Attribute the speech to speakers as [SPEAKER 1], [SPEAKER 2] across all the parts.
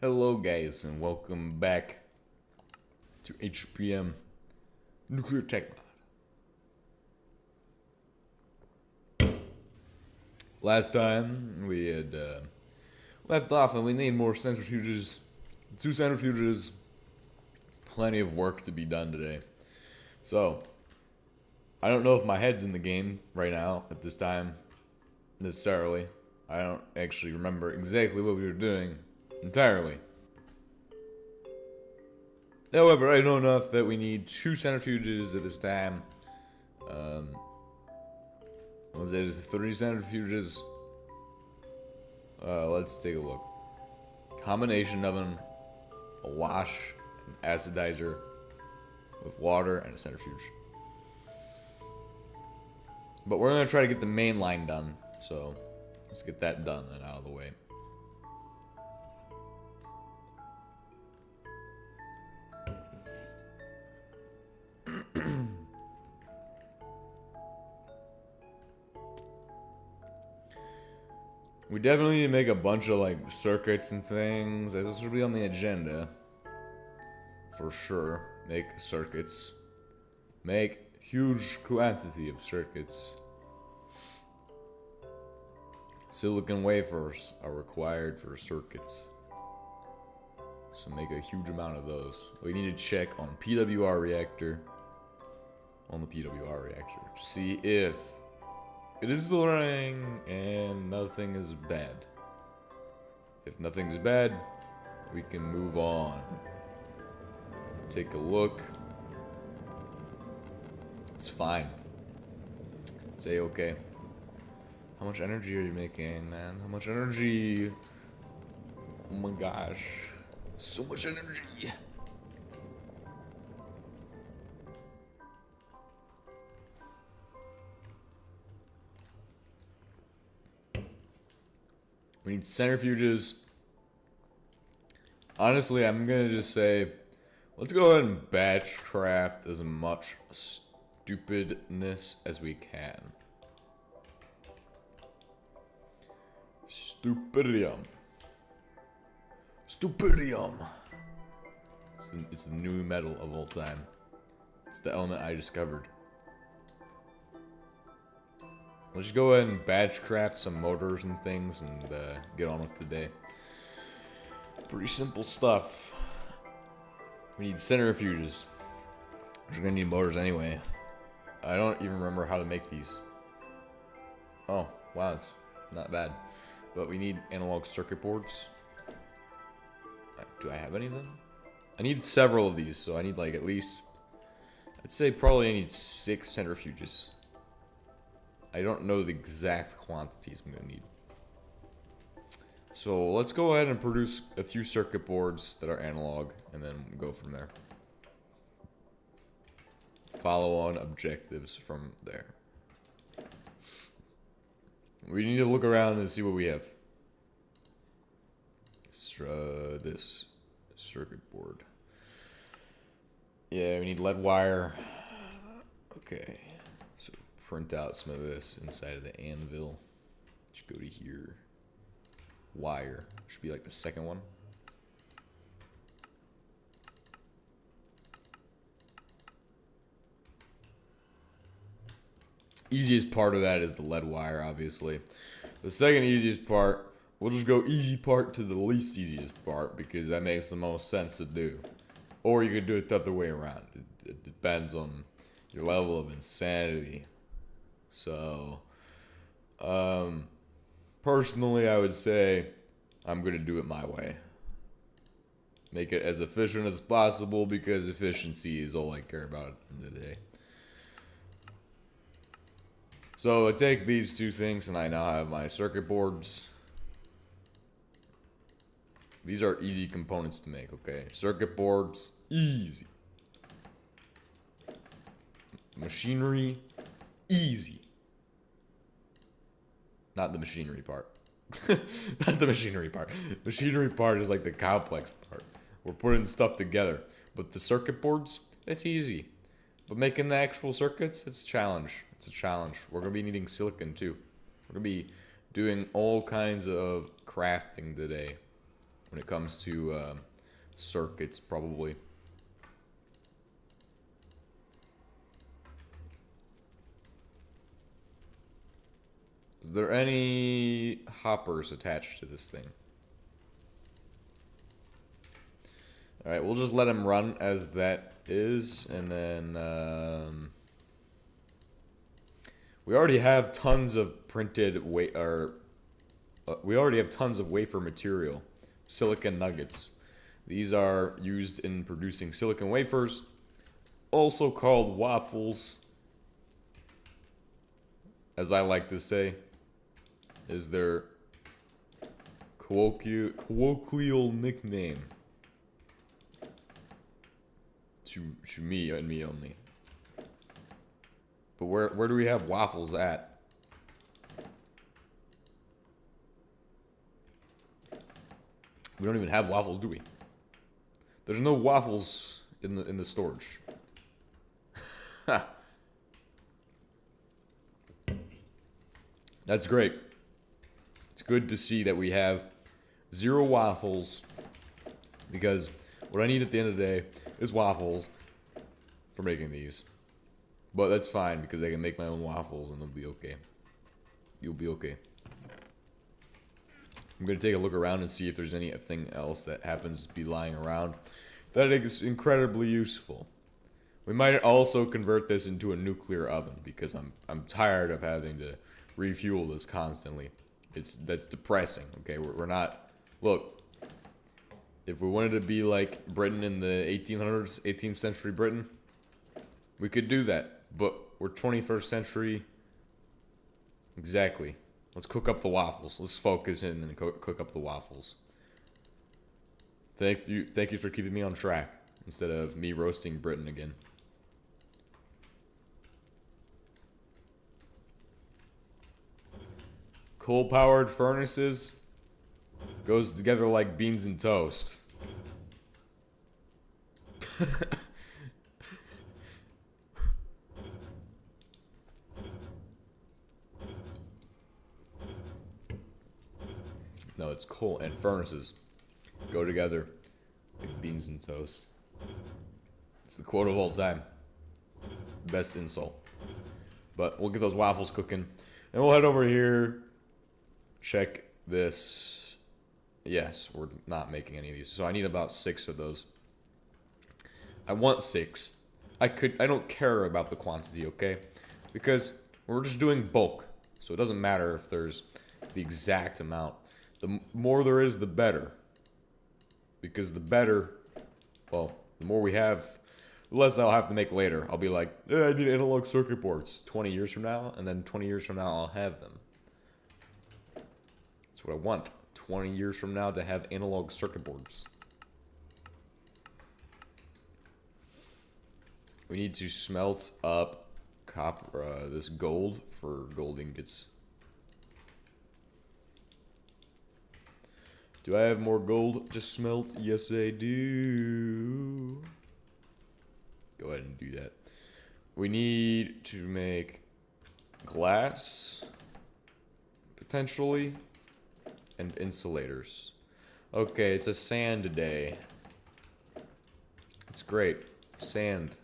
[SPEAKER 1] Hello guys and welcome back to HBM Nuclear Tech Mod. Last time we had left off and we need more centrifuges. 2 centrifuges. Plenty of work to be done today. So, I don't know if my head's in the game right now at this time necessarily. I don't actually remember exactly what we were doing entirely. However, I know enough that we need 2 centrifuges at this time. Let's say it's 3 centrifuges. Let's take a look. Combination oven, a wash, an acidizer with water, and a centrifuge. But we're gonna try to get the main line done, so let's get that done and out of the way. We definitely need to make a bunch of like circuits and things. This will be on the agenda for sure. Make circuits. Make huge quantity of circuits. Silicon wafers are required for circuits. So make a huge amount of those. We need to check on PWR reactor. On the PWR reactor to see if it is still running and nothing is bad. If nothing's bad, we can move on. Take a look. It's fine. Say okay. How much energy are you making, man? How much energy? Oh my gosh. So much energy. We need centrifuges. Honestly, I'm gonna just say, let's go ahead and batch craft as much stupidness as we can. Stupidium. Stupidium. It's the new metal of all time. It's the element I discovered. Let's just go ahead and batch craft some motors and things and get on with the day. Pretty simple stuff. We need centrifuges. We're gonna need motors anyway. I don't even remember how to make these. Oh, wow, it's not bad. But we need analog circuit boards. Do I have any of them? I need several of these, so I need like at least, I'd say probably I need 6 centrifuges. I don't know the exact quantities I'm going to need. So let's go ahead and produce a few circuit boards that are analog and then go from there. Follow on objectives from there. We need to look around and see what we have. This circuit board. Yeah, we need lead wire. Okay. So print out some of this inside of the anvil. Just go to here. Wire. Should be like the second one. Easiest part of that is the lead wire, obviously. The second easiest part, we'll just go easy part to the least easiest part because that makes the most sense to do. Or you could do it the other way around. It depends on your level of insanity. So, personally, I would say I'm going to do it my way. Make it as efficient as possible because efficiency is all I care about at the end of the day. So I take these 2 things and I now have my circuit boards. These are easy components to make, okay? Circuit boards, easy. Machinery, easy. Not the machinery part. Not the machinery part. Machinery part is like the complex part. We're putting stuff together. But the circuit boards, it's easy. But making the actual circuits, it's a challenge. It's a challenge. We're going to be needing silicon too. We're going to be doing all kinds of crafting today. when it comes to circuits, probably. Is there any hoppers attached to this thing? Alright, we'll just let him run as that is, and then we already have tons of printed we already have tons of wafer material, silicon nuggets. These are used in producing silicon wafers, also called waffles, as I like to say, is their colloquial nickname. To me and me only. But where do we have waffles at? We don't even have waffles, do we? There's no waffles in the storage. That's great. It's good to see that we have 0 waffles, because what I need at the end of the day is waffles for making these. But that's fine, because I can make my own waffles and it'll be okay. You'll be okay. I'm going to take a look around and see if there's anything else that happens to be lying around that is incredibly useful. We might also convert this into a nuclear oven, because I'm tired of having to refuel this constantly. That's depressing, okay? We're not... Look, if we wanted to be like Britain in the 1800s, 18th century Britain, we could do that. But we're 21st century. Exactly. Let's cook up the waffles. Let's focus in and cook up the waffles. Thank you for keeping me on track instead of me roasting Britain again. Coal-powered furnaces goes together like beans and toast. No, it's coal and furnaces go together like beans and toast. It's the quote of all time. Best insult. But we'll get those waffles cooking, and we'll head over here. Check this. Yes, we're not making any of these, so I need about 6 of those. I want 6. I don't care about the quantity, okay? Because we're just doing bulk, so it doesn't matter if there's the exact amount. The more there is, the better. Because the better, well, the more we have, the less I'll have to make later. I'll be like, I need analog circuit boards 20 years from now, and then 20 years from now I'll have them. That's what I want. 20 years from now to have analog circuit boards. We need to smelt up copper, this gold for gold ingots. Do I have more gold to smelt? Yes, I do. Go ahead and do that. We need to make glass, potentially, and insulators. Okay, it's a sand day. It's great. Sand.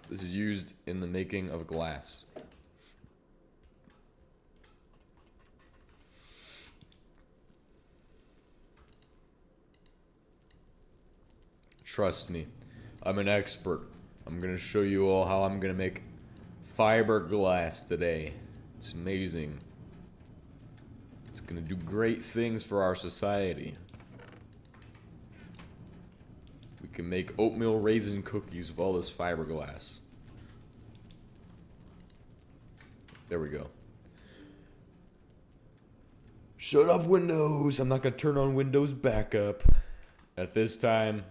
[SPEAKER 1] This is used in the making of glass. Trust me, I'm an expert. I'm gonna show you all how I'm gonna make fiberglass today. It's amazing. It's gonna do great things for our society. We can make oatmeal raisin cookies with all this fiberglass. There we go. Shut up, Windows! I'm not gonna turn on Windows backup. At this time,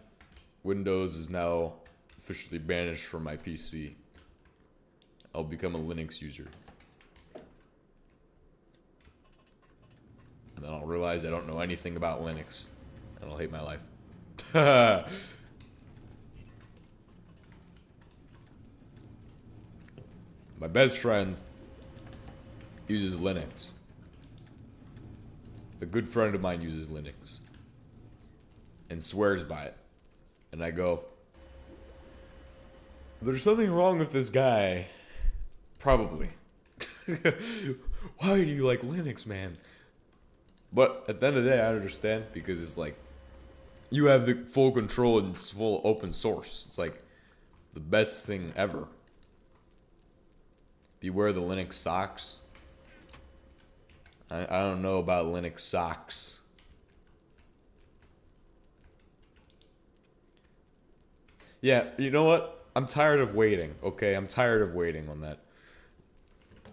[SPEAKER 1] Windows is now officially banished from my PC. I'll become a Linux user. And then I'll realize I don't know anything about Linux. And I'll hate my life. My best friend uses Linux. A good friend of mine uses Linux and swears by it. And I go, there's something wrong with this guy. Probably. Why do you like Linux, man? But at the end of the day, I understand, because it's like, you have the full control and it's full open source. It's like the best thing ever. Beware the Linux socks. I don't know about Linux socks. Yeah, you know what? I'm tired of waiting, okay? I'm tired of waiting on that.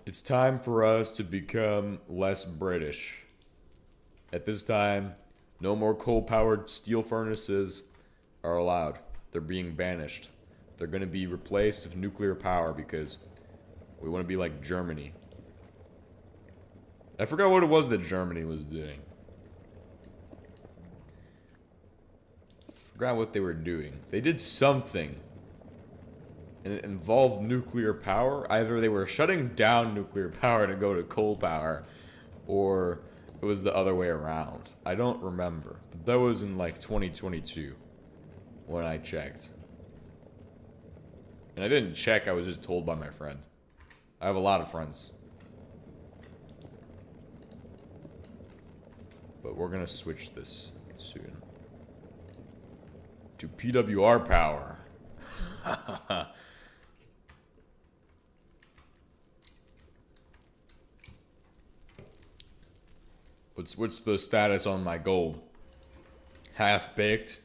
[SPEAKER 1] It's time for us to become less British. At this time, no more coal-powered steel furnaces are allowed. They're being banished. They're going to be replaced with nuclear power because we want to be like Germany. I forgot what it was that Germany was doing. Forgot what they were doing. They did something. And it involved nuclear power. Either they were shutting down nuclear power to go to coal power, or it was the other way around. I don't remember. But that was in like 2022 when I checked. And I didn't check, I was just told by my friend. I have a lot of friends. But we're gonna switch this soon to PWR power. What's the status on my gold? Half baked?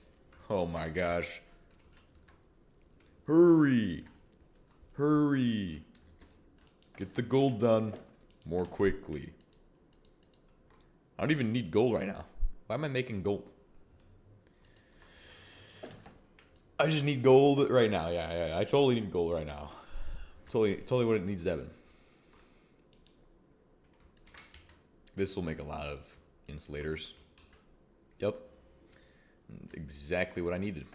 [SPEAKER 1] Oh my gosh. Hurry! Hurry! Get the gold done more quickly. I don't even need gold right now. Why am I making gold? I just need gold right now. Yeah. I totally need gold right now. Totally what it needs to happen. This will make a lot of insulators. Yep. Exactly what I needed.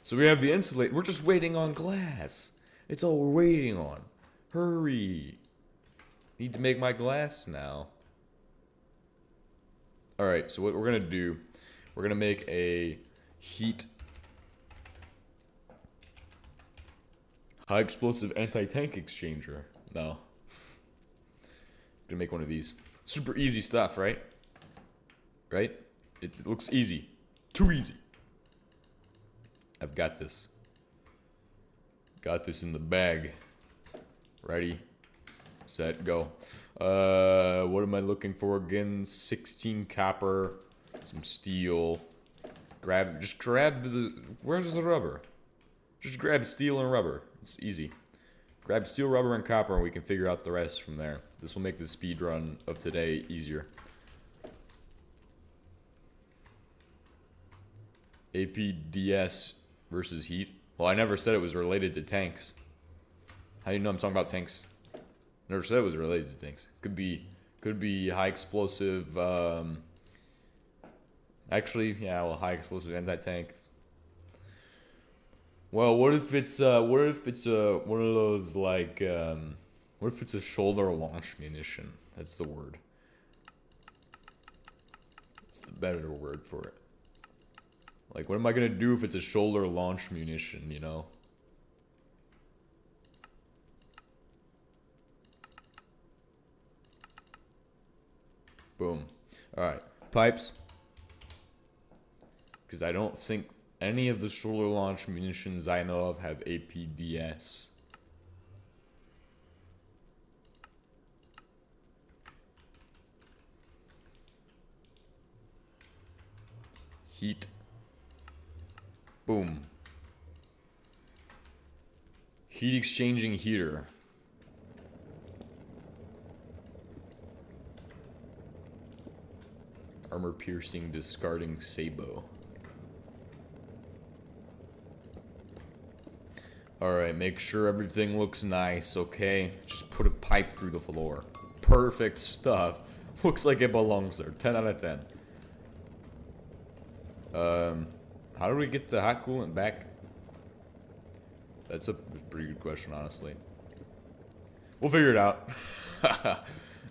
[SPEAKER 1] So we have the insulate. We're just waiting on glass. It's all we're waiting on. Hurry. Need to make my glass now. Alright, so what we're going to do, we're going to make a heat high explosive anti-tank exchanger. No. I'm going to make one of these. Super easy stuff, right? Right? It looks easy. Too easy. I've got this. Got this in the bag. Ready, set, go. What am I looking for again? 16 copper, some steel. Just grab the, where's the rubber? Just grab steel and rubber. It's easy. Grab steel, rubber, and copper, and we can figure out the rest from there. This will make the speed run of today easier. APDS versus heat. Well, I never said it was related to tanks. How do you know I'm talking about tanks? Never said it was related to tanks. Could be high explosive. Actually, yeah, well, high explosive anti-tank. Well, what if it's one of those like what if it's a shoulder launch munition? That's the word. It's the better word for it. Like, what am I gonna do if it's a shoulder launch munition, you know? Boom. Alright, pipes. Because I don't think any of the shoulder launch munitions I know of have APDS. Heat. Boom. Heat exchanging heater. Armor piercing discarding sabot. Alright, make sure everything looks nice, okay? Just put a pipe through the floor. Perfect stuff. Looks like it belongs there. 10 out of 10. How do we get the hot coolant back? That's a pretty good question, honestly. We'll figure it out.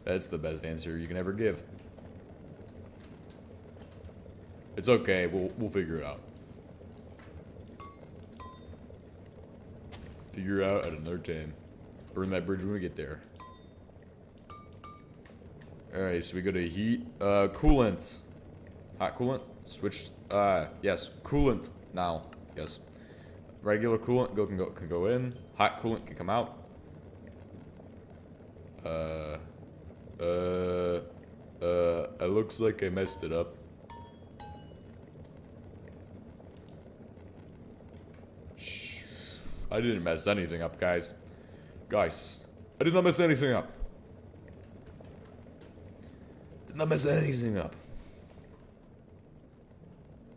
[SPEAKER 1] That's the best answer you can ever give. It's okay. We'll figure it out. Figure it out at another time. Burn that bridge when we get there. Alright, so we go to heat. Coolant. Hot coolant. Switch. Yes. Coolant now. Yes. Regular coolant can go in. Hot coolant can come out. It looks like I messed it up. Shh. I didn't mess anything up, guys. Guys, I did not mess anything up. Did not mess anything up.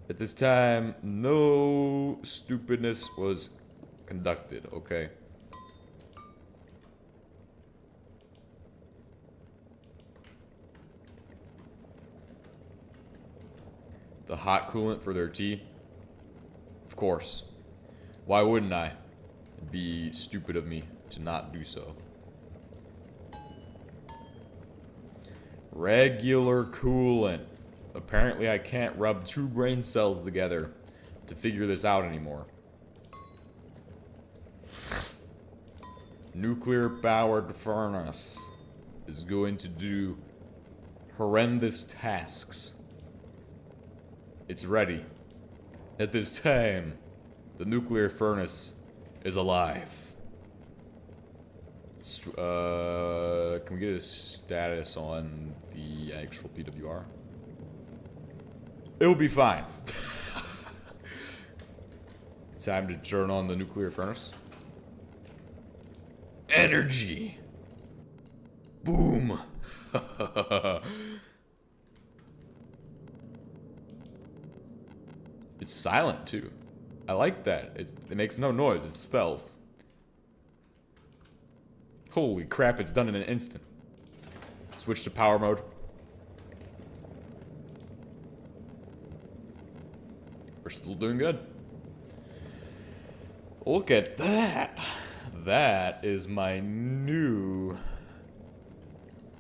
[SPEAKER 1] At this time, no stupidness was conducted, okay? The hot coolant for their tea? Of course. Why wouldn't I? It'd be stupid of me to not do so. Regular coolant. Apparently I can't rub two brain cells together to figure this out anymore. Nuclear powered furnace is going to do horrendous tasks. It's ready. At this time, the nuclear furnace is alive. Can we get a status on the actual PWR? It'll be fine. Time to turn on the nuclear furnace. Energy. Boom. It's silent too. I like that. It makes no noise. It's stealth. Holy crap, it's done in an instant. Switch to power mode. We're still doing good. Look at that. That is my new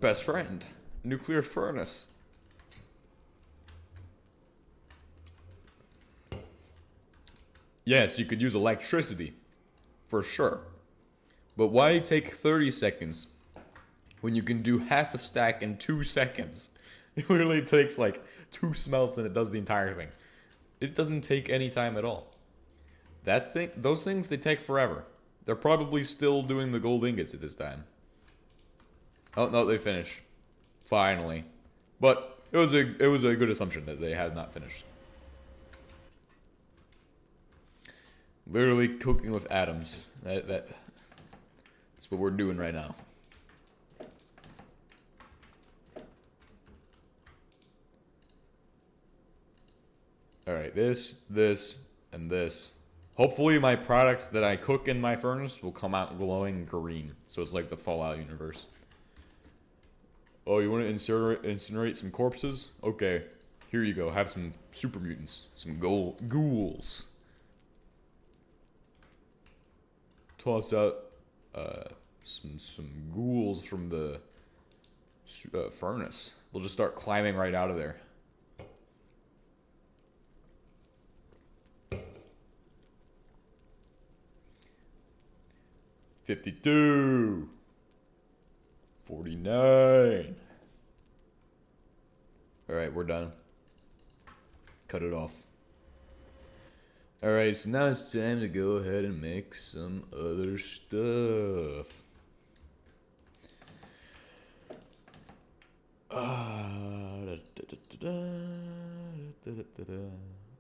[SPEAKER 1] best friend. Nuclear furnace. Yes, you could use electricity. For sure. But why take 30 seconds when you can do half a stack in 2 seconds? It literally takes like 2 smelts and it does the entire thing. It doesn't take any time at all. Those things, they take forever. They're probably still doing the gold ingots at this time. Oh no, they finished. Finally. But it was a good assumption that they had not finished. Literally cooking with atoms. That's what we're doing right now. Alright, this, and this. Hopefully my products that I cook in my furnace will come out glowing green. So it's like the Fallout universe. Oh, you want to incinerate some corpses? Okay, here you go. Have some super mutants. Some ghouls. Toss out some ghouls from the furnace. They'll just start climbing right out of there. $52. $49. Alright, we're done. Cut it off. Alright, so now it's time to go ahead and make some other stuff. What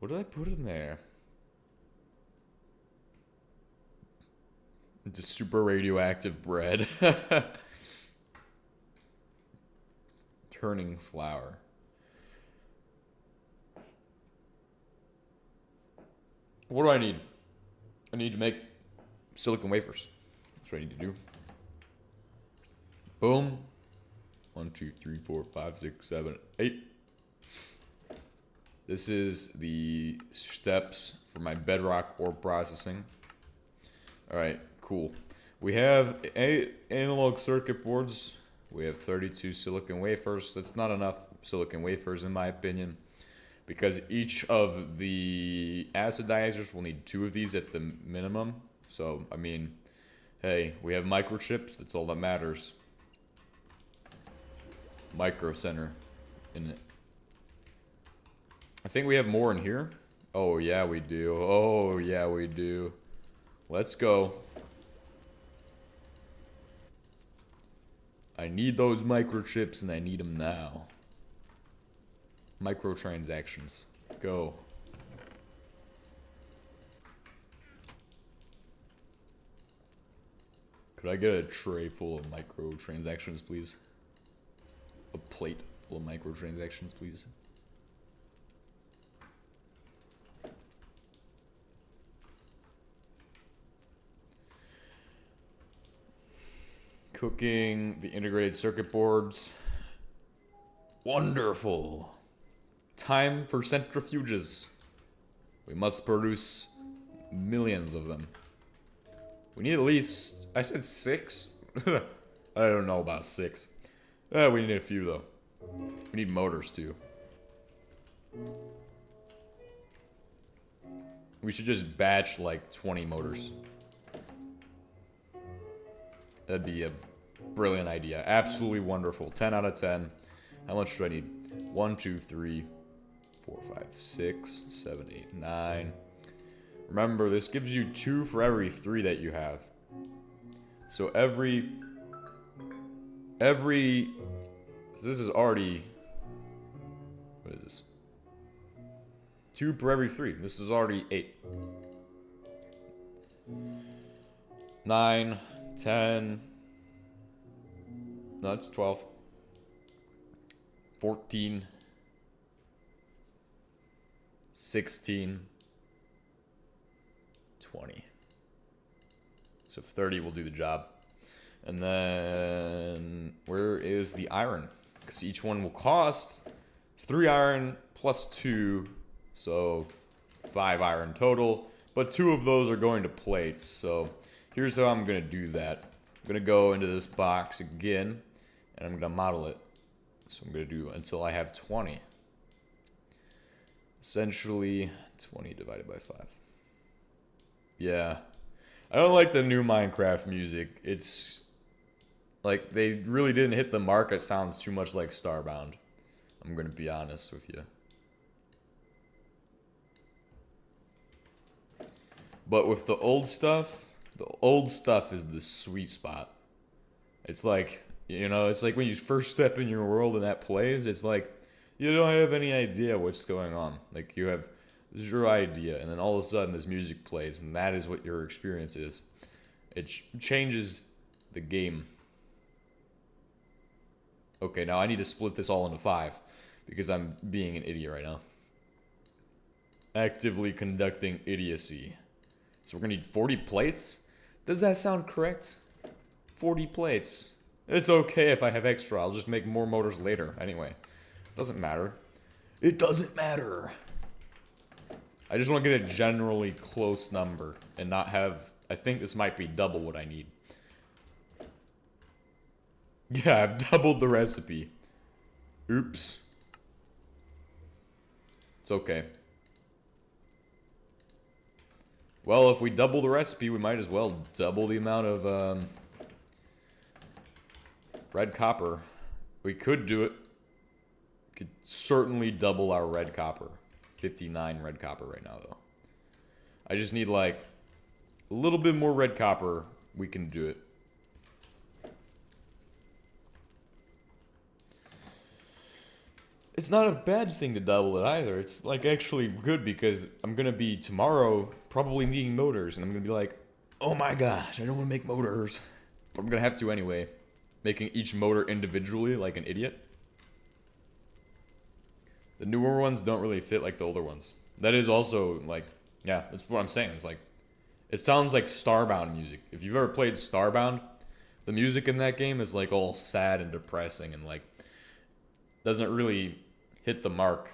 [SPEAKER 1] did I put in there? Just super radioactive bread. Turning flour. What do I need? I need to make silicon wafers. That's what I need to do. Boom. 1, 2, 3, 4, 5, 6, 7, 8. This is the steps for my bedrock ore processing. Alright, cool. We have 8 analog circuit boards. We have 32 silicon wafers. That's not enough silicon wafers in my opinion, because each of the acidizers will need 2 of these at the minimum. So, I mean, hey, we have microchips. That's all that matters. Micro center in it. I think we have more in here. Oh, yeah, we do. Oh, yeah, we do. Let's go. I need those microchips, and I need them now. Microtransactions. Go. Could I get a tray full of microtransactions, please? A plate full of microtransactions, please. Cooking the integrated circuit boards. Wonderful. Time for centrifuges. We must produce millions of them. We need at least, I said 6? I don't know about 6. We need a few though. We need motors too. We should just batch like 20 motors. That'd be a brilliant idea. Absolutely wonderful. 10 out of 10. How much do I need? 1, 2, 3, 4, 5, 6, 7, 8, 9. Remember, this gives you 2 for every 3 that you have. So every so this is already, what is this? 2 per every 3. This is already 8. 9, 10. No, it's 12. 14. 16. 20. So 30 will do the job. And then where is the iron? Because each one will cost 3 iron plus 2. So 5 iron total. But 2 of those are going to plates. So here's how I'm going to do that. I'm going to go into this box again. And I'm going to model it. So I'm going to do until I have 20. Essentially 20 divided by 5. Yeah. I don't like the new Minecraft music. It's like they really didn't hit the mark. It sounds too much like Starbound. I'm going to be honest with you. But with the old stuff is the sweet spot. It's like, you know, it's like when you first step in your world and that plays, it's like you don't have any idea what's going on. Like you have zero idea, and then all of a sudden this music plays, and that is what your experience is. It changes the game. Okay, now I need to split this all into 5 because I'm being an idiot right now. Actively conducting idiocy. So we're gonna need 40 plates? Does that sound correct? 40 plates. It's okay if I have extra. I'll just make more motors later. Anyway, doesn't matter. It doesn't matter. I just want to get a generally close number and not have... I think this might be double what I need. Yeah, I've doubled the recipe. Oops. It's okay. Well, if we double the recipe, we might as well double the amount of red copper. We could do it. Could certainly double our red copper. 59 red copper right now, though. I just need, like, a little bit more red copper. We can do it. It's not a bad thing to double it either. It's, like, actually good because I'm going to be, tomorrow, probably needing motors. And I'm going to be like, oh my gosh, I don't want to make motors. But I'm going to have to anyway. Making each motor individually like an idiot. The newer ones don't really fit like the older ones. That is also, like, yeah, that's what I'm saying. It's like, it sounds like Starbound music. If you've ever played Starbound, the music in that game is, like, all sad and depressing and, like, doesn't really hit the mark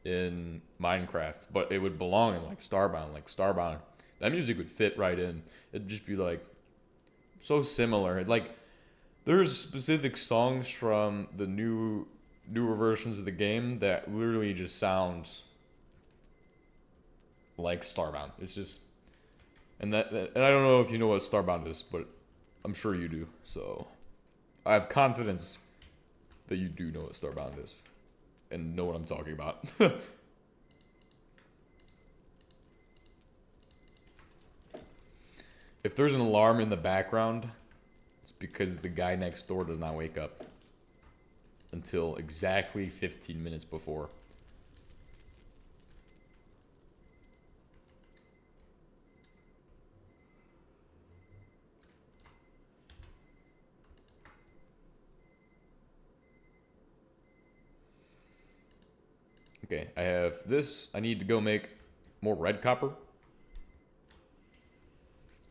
[SPEAKER 1] in Minecraft. But it would belong in, like, Starbound. Like, Starbound, that music would fit right in. It'd just be, like, so similar. Like, there's specific songs from the new newer versions of the game that literally just sound like Starbound. It's just, and I don't know if you know what Starbound is, but I'm sure you do. So I have confidence that you do know what Starbound is and know what I'm talking about. If there's an alarm in the background, it's because the guy next door does not wake up until exactly 15 minutes before. Okay, I have this. I need to go make more red copper.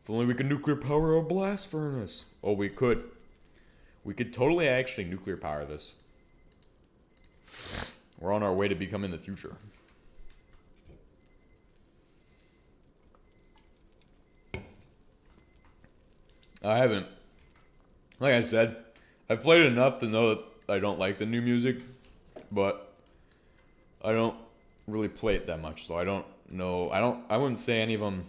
[SPEAKER 1] If only we could nuclear power a blast furnace. Oh, we could. We could totally actually nuclear power this. We're on our way to becoming the future. I haven't. Like I said, I've played it enough to know that I don't like the new music, but I don't really play it that much, so I don't know. I wouldn't say any of them.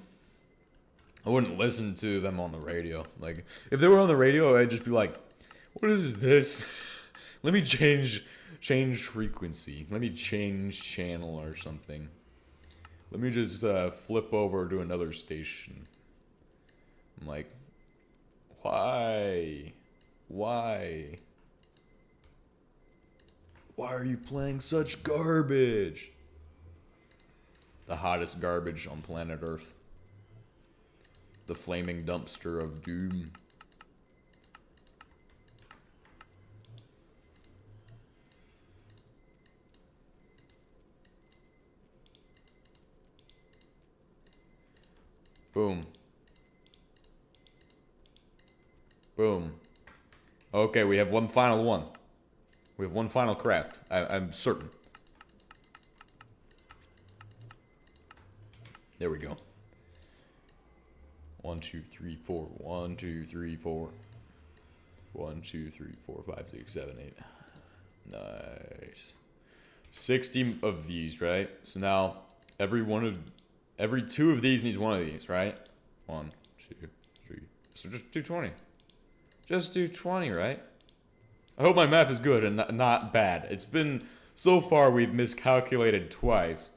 [SPEAKER 1] I wouldn't listen to them on the radio. Like, if they were on the radio, I'd just be like, what is this? Let me change frequency. Let me change channel or something. Let me just flip over to another station. I'm like, why? Why? Why are you playing such garbage? The hottest garbage on planet Earth. The flaming dumpster of doom. Boom. Boom. Okay, we have one final one. We have one final craft. I'm certain. There we go. 1, 2, 3, 4. 1, 2, 3, 4. 1, 2, 3, 4, 5, 6, 7, 8. Nice. 60 of these, right? So now every two of these needs one of these, right? 1, 2, 3. So just do 20. Just do 20, right? I hope my math is good and not bad. It's been, so far we've miscalculated twice,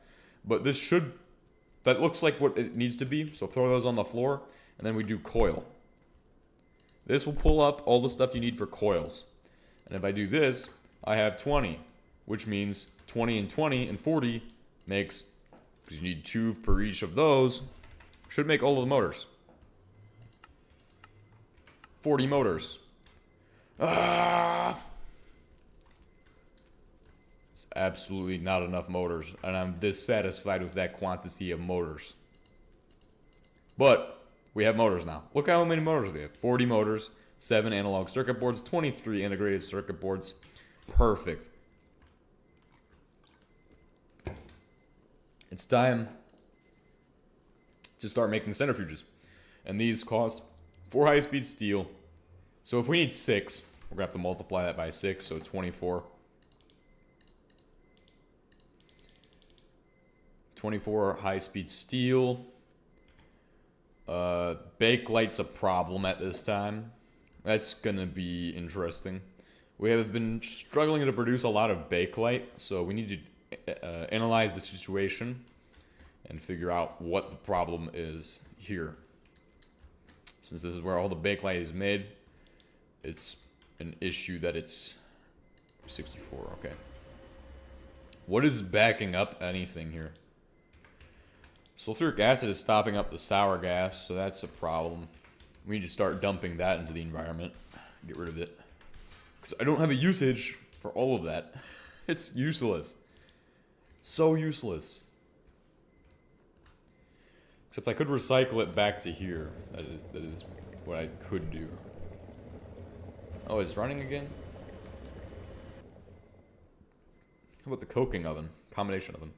[SPEAKER 1] but that looks like what it needs to be. So throw those on the floor, and then we do coil. This will pull up all the stuff you need for coils. And if I do this, I have 20, which means 20 and 20 and 40 makes, because you need 2 per each of those, should make all of the motors. 40 motors. Ah! It's absolutely not enough motors, and I'm dissatisfied with that quantity of motors. But we have motors now. Look how many motors we have. 40 motors, 7 analog circuit boards, 23 integrated circuit boards. Perfect. It's time to start making centrifuges. And these cost 4 high-speed steel. So if we need 6, we're going to have to multiply that by 6, so 24. 24 high-speed steel. Bakelite's a problem at this time. That's going to be interesting. We have been struggling to produce a lot of bakelite, so we need to analyze the situation and figure out what the problem is here. Since this is where all the bakelite is made, it's an issue that it's 64, okay. What is backing up anything here? Sulfuric acid is stopping up the sour gas, so that's a problem. We need to start dumping that into the environment. Get rid of it. Because I don't have a usage for all of that. It's useless. So useless. Except I could recycle it back to here. That is what I could do. Oh, it's running again? How about the coking oven? Combination oven.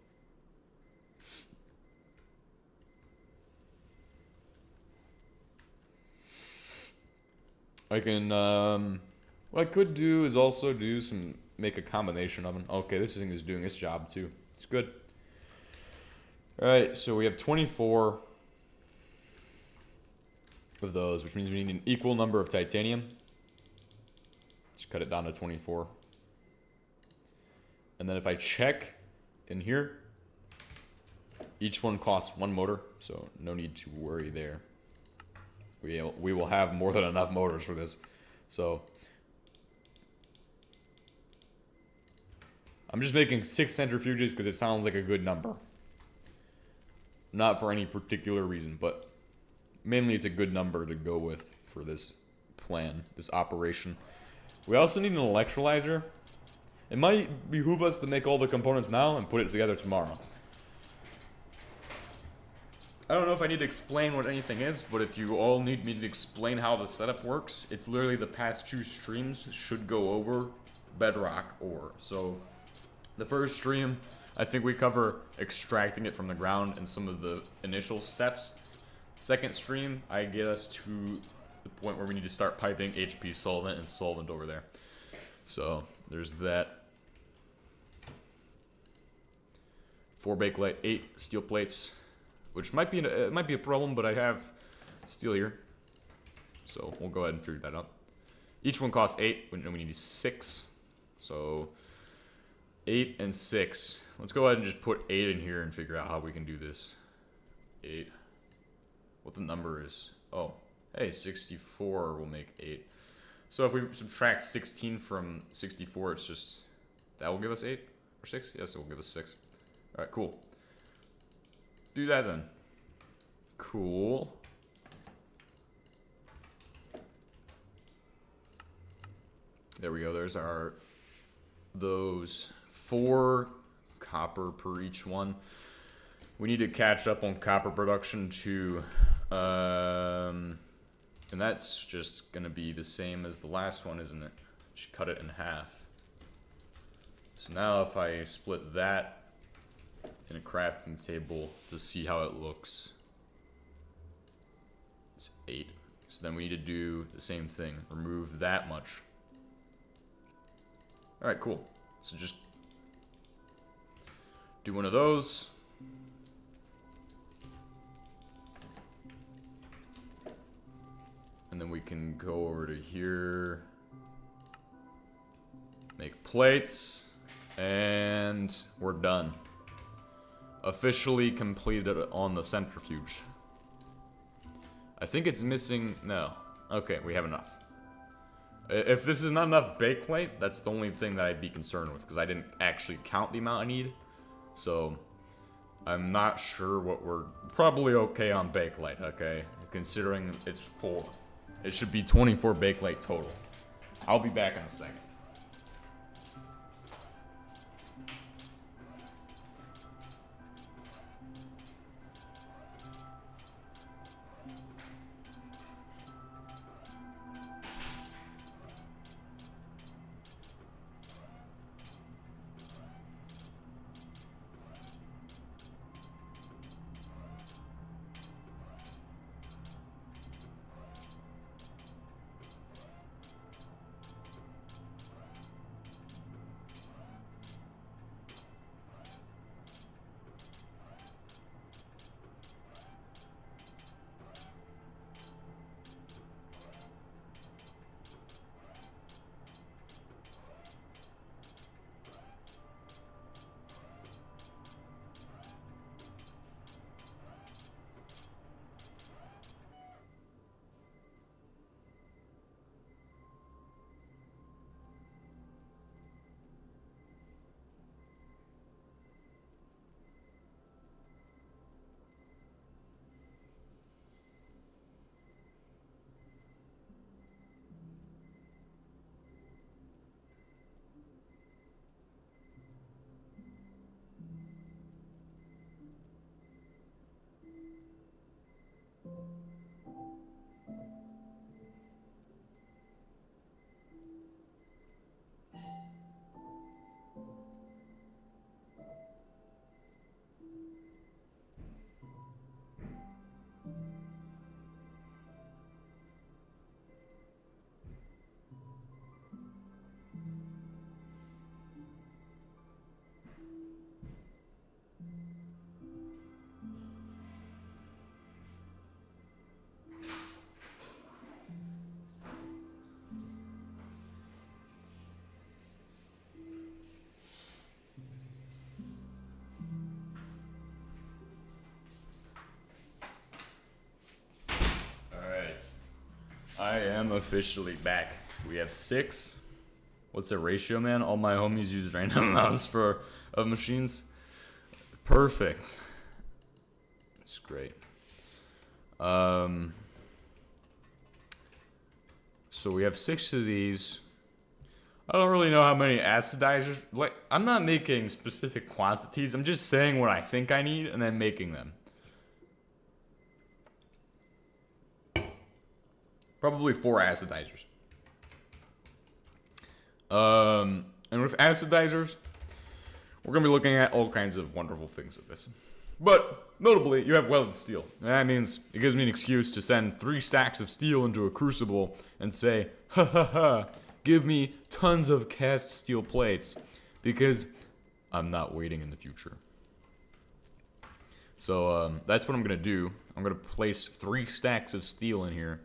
[SPEAKER 1] I can, what I could do is also do some make a combination of them. Okay, this thing is doing its job too. It's good. All right, so we have 24 of those, which means we need an equal number of titanium. Just cut it down to 24. And then if I check in here, each one costs 1 motor, so no need to worry there. We will have more than enough motors for this. So I'm just making 6 centrifuges because it sounds like a good number. Not for any particular reason, but mainly it's a good number to go with for this plan, this operation. We also need an electrolyzer. It might behoove us to make all the components now and put it together tomorrow. I don't know if I need to explain what anything is, but if you all need me to explain how the setup works, it's literally the past 2 streams should go over bedrock ore. So the first stream, I think we cover extracting it from the ground and some of the initial steps. Second stream, I get us to the point where we need to start piping HP solvent and solvent over there. So there's that. 4 bakelite, 8 steel plates, which might be a problem, but I have steel here, so we'll go ahead and figure that out. Each one costs 8, and we need 6, so 8 and 6. Let's go ahead and just put 8 in here and figure out how we can do this. 8. What the number is? Oh, hey, 64 will make 8. So if we subtract 16 from 64, it's just that will give us 8 or 6. Yes, it will give us 6. All right, cool. Do that then. Cool. There we go. There's those 4 copper per each one. We need to catch up on copper production to, and that's just gonna be the same as the last one, isn't it? Just cut it in half. So now if I split that in a crafting table to see how it looks, it's 8. So then we need to do the same thing, remove that much. All right, cool. So just do one of those. And then we can go over to here, make plates, and we're done. Officially completed on the centrifuge. I think it's missing, no. Okay, we have enough. If this is not enough bakelite, that's the only thing that I'd be concerned with, because I didn't actually count the amount I need. So, I'm not sure what we're probably okay on bakelite, okay? Considering it's 4. It should be 24 bakelite total. I'll be back in a second.
[SPEAKER 2] am officially back. We have 6. What's the ratio, man? All my homies use random amounts of machines. Perfect. It's great. So we have 6 of these. I don't really know how many acidizers. Like, I'm not making specific quantities. I'm just saying what I think I need and then making them. Probably 4 acidizers. And with acidizers, we're going to be looking at all kinds of wonderful things with this. But, notably, you have welded steel. That means it gives me an excuse to send 3 stacks of steel into a crucible and say, ha ha ha, give me tons of cast steel plates. Because I'm not waiting in the future. So, that's what I'm going to do. I'm going to place 3 stacks of steel in here.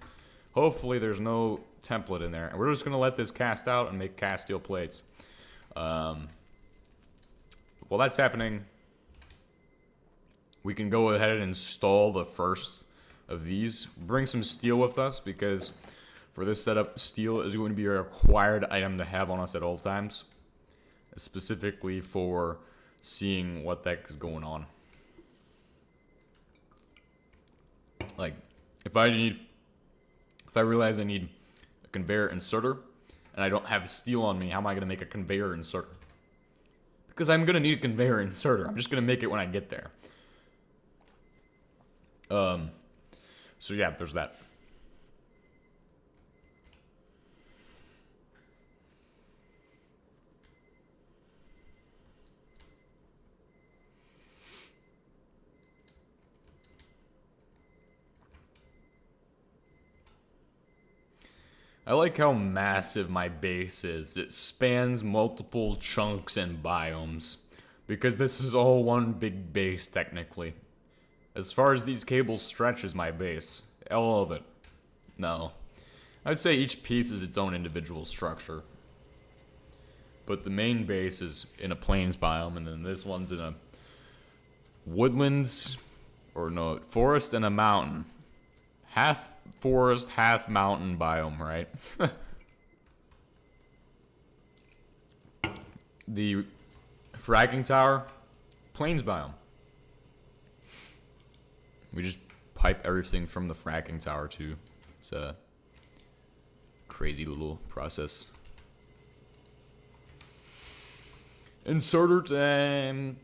[SPEAKER 2] Hopefully there's no template in there. And we're just going to let this cast out and make cast steel plates. While that's happening, we can go ahead and install the first of these. Bring some steel with us because for this setup, steel is going to be a required item to have on us at all times. Specifically for seeing what the heck is going on. Like, if I realize I need a conveyor inserter and I don't have steel on me, how am I going to make a conveyor inserter? Because I'm going to need a conveyor inserter. I'm just going to make it when I get there. So yeah, there's that. I like how massive my base is. It spans multiple chunks and biomes. Because this is all one big base, technically. As far as these cables stretch is my base. All of it. No. I'd say each piece is its own individual structure. But the main base is in a plains biome, and then this one's in a woodlands, or no, forest and a mountain. Half forest, half mountain biome, right? The fracking tower, plains biome. We just pipe everything from the fracking tower too. It's a crazy little process. Inserter time.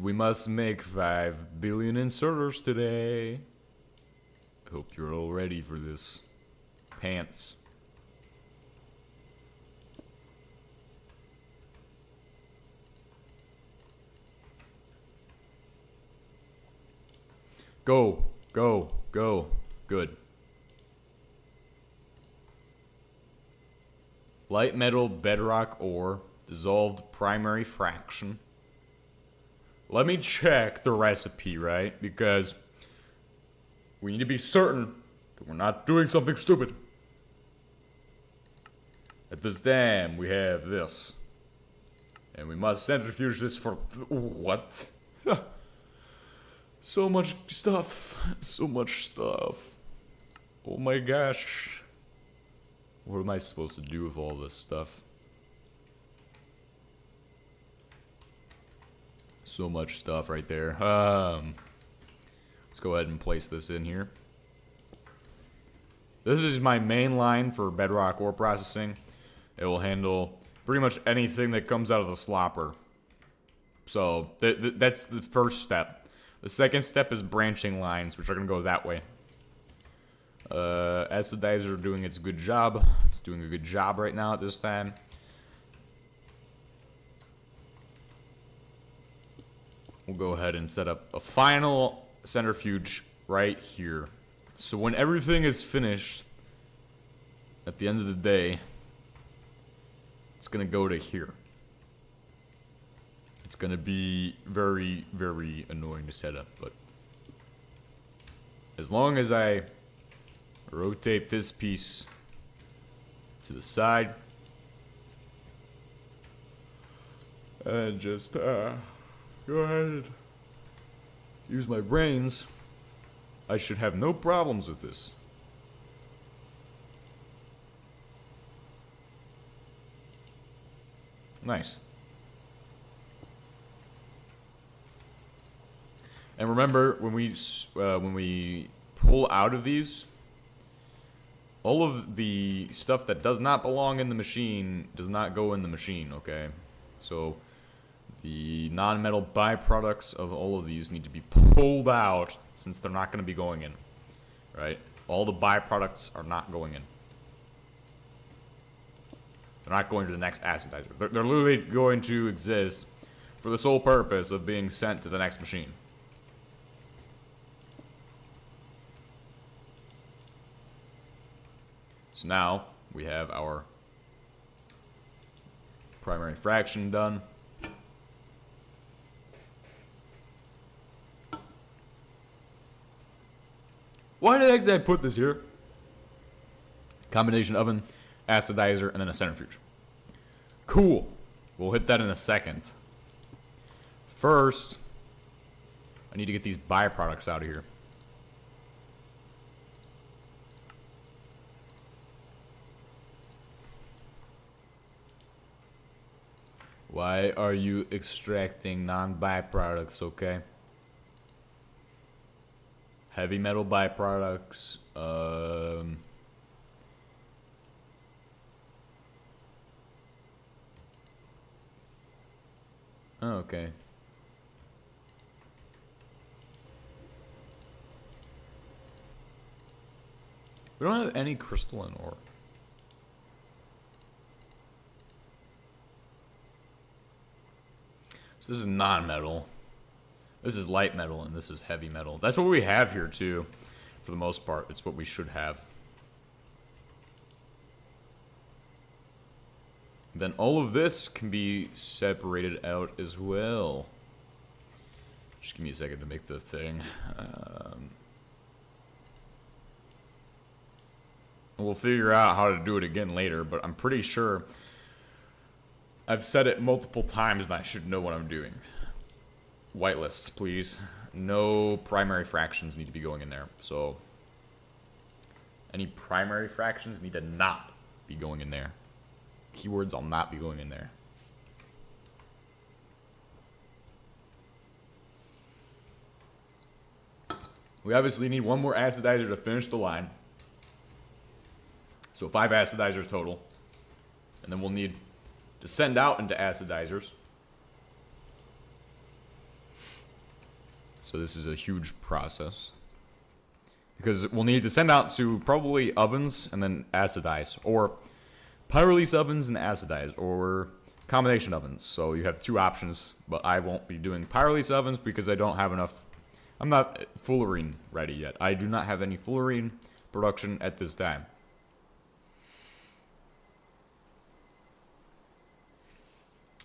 [SPEAKER 2] We must make 5 billion inserters today. Hope you're all ready for this. Pants. Go, go, go. Good. Light metal, bedrock ore, dissolved primary fraction. Let me check the recipe, right? Because we need to be certain that we're not doing something stupid. At this dam, we have this. And we must centrifuge this for... What? So much stuff. So much stuff. Oh my gosh. What am I supposed to do with all this stuff? So much stuff right there. Let's go ahead and place this in here. This is my main line for bedrock ore processing. It will handle pretty much anything that comes out of the slopper. So that's the first step. The second step is branching lines, which are going to go that way. Acidizer doing its good job. It's doing a good job right now at this time. We'll go ahead and set up a final centrifuge right here. So when everything is finished, at the end of the day, it's going to go to here. It's going to be very, very annoying to set up, but as long as I rotate this piece to the side and just go ahead, use my brains, I should have no problems with this. Nice. And remember, when we pull out of these, all of the stuff that does not belong in the machine does not go in the machine, okay? So the non-metal byproducts of all of these need to be pulled out since they're not going to be going in, right? All the byproducts are not going in. They're not going to the next acidizer. They're literally going to exist for the sole purpose of being sent to the next machine. So now we have our primary fraction done. Why did I put this here? Combination oven, acidizer, and then a centrifuge. Cool. We'll hit that in a second. First, I need to get these byproducts out of here. Why are you extracting non-byproducts, okay? Heavy metal byproducts. Oh, okay. We don't have any crystalline ore. So this is non-metal. This is light metal, and this is heavy metal. That's what we have here, too. For the most part, it's what we should have. Then all of this can be separated out as well. Just give me a second to make the thing. We'll figure out how to do it again later, but I'm pretty sure I've said it multiple times and I should know what I'm doing. Whitelist, please. No primary fractions need to be going in there. So any primary fractions need to not be going in there. Keywords I'll not be going in there. We obviously need one more acidizer to finish the line. So 5 acidizers total. And then we'll need to send out into acidizers. So this is a huge process. Because we'll need to send out to probably ovens and then acidize. Or pyrolise ovens and acidize. Or combination ovens. So you have 2 options. But I won't be doing pyrolise ovens because I don't have enough. I'm not fullerene ready yet. I do not have any fullerene production at this time.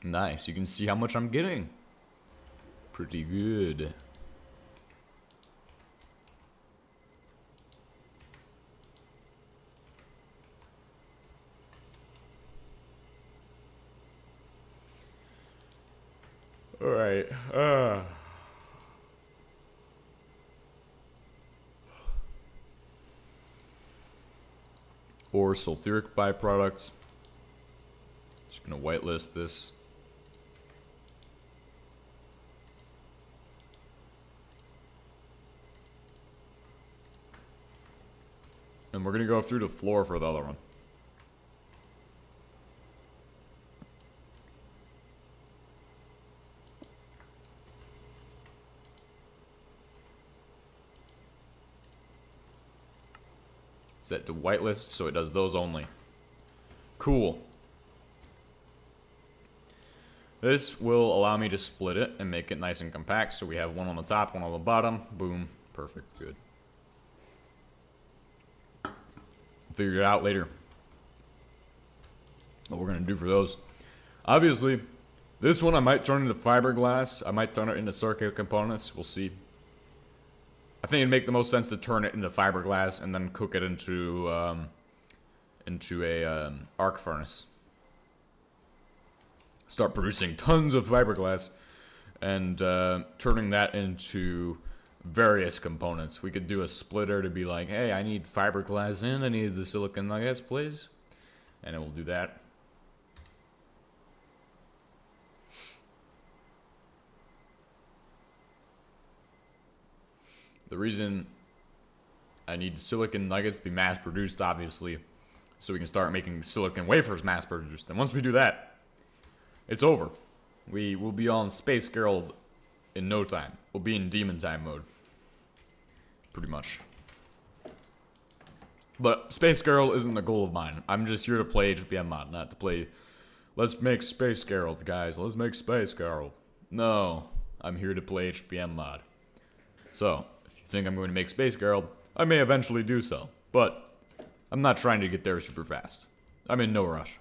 [SPEAKER 2] Nice. You can see how much I'm getting. Pretty good. All right. Or sulfuric byproducts. Just gonna whitelist this. And we're gonna go through the floor for the other one. Set to whitelist so it does those only. Cool. This will allow me to split it and make it nice and compact so we have one on the top, one on the bottom. Boom. Perfect. Good. Figure it out later. What we're going to do for those. Obviously, this one I might turn into fiberglass. I might turn it into circuit components. We'll see. I think it'd make the most sense to turn it into fiberglass and then cook it into a arc furnace. Start producing tons of fiberglass and turning that into various components. We could do a splitter to be like, hey, I need fiberglass in, I need the silicon nuggets, please. And it will do that. The reason I need silicon nuggets to be mass produced, obviously, so we can start making silicon wafers mass produced. And once we do that, it's over. We will be on Space Girl in no time. We'll be in demon time mode. Pretty much. But Space Girl isn't the goal of mine. I'm just here to play HBM mod, not to play, let's make Space Girl, guys. Let's make Space Girl. No, I'm here to play HBM mod. So, if you think I'm going to make Space Girl, I may eventually do so. But I'm not trying to get there super fast. I'm in no rush.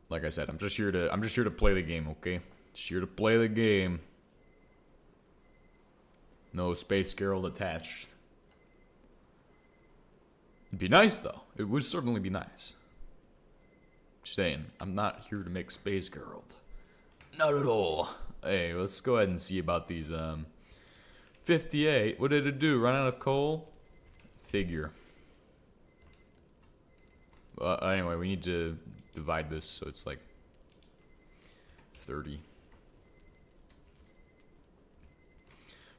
[SPEAKER 2] Like I said, I'm just here to play the game, okay? Just here to play the game. No Space Girl attached. It'd be nice, though. It would certainly be nice. Just saying, I'm not here to make Space Girl. Not at all. Hey, let's go ahead and see about these, 58. What did it do? Run out of coal? Figure. Anyway, we need to divide this so it's like 30.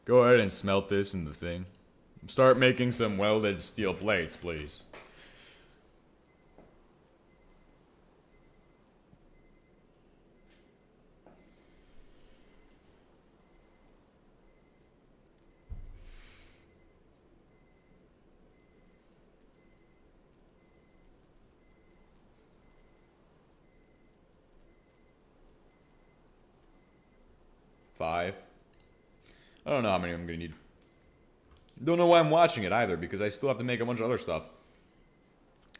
[SPEAKER 2] Go ahead and smelt this in the thing. Start making some welded steel plates, please. Five. I don't know how many I'm gonna need. Don't know why I'm watching it either, because I still have to make a bunch of other stuff.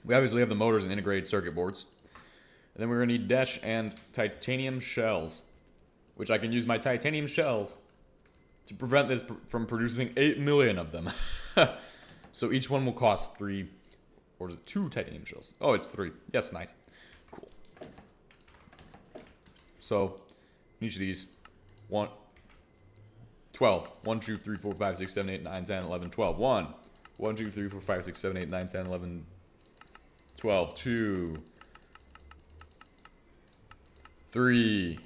[SPEAKER 2] We obviously have the motors and integrated circuit boards. And then we're gonna need dash and titanium shells, which I can use my titanium shells to prevent this from producing 8 million of them. So each one will cost 3, or is it 2 titanium shells? Oh, it's 3. Yes, nice. Cool. So, each of these, 12. 1, 2, 3, 4, 5, 6, 7, 8, 9, 10, 11, 12. 1. 1, 2, 3, 4, 5, 6, 7, 8, 9, 10, 11, 12. 2. 3.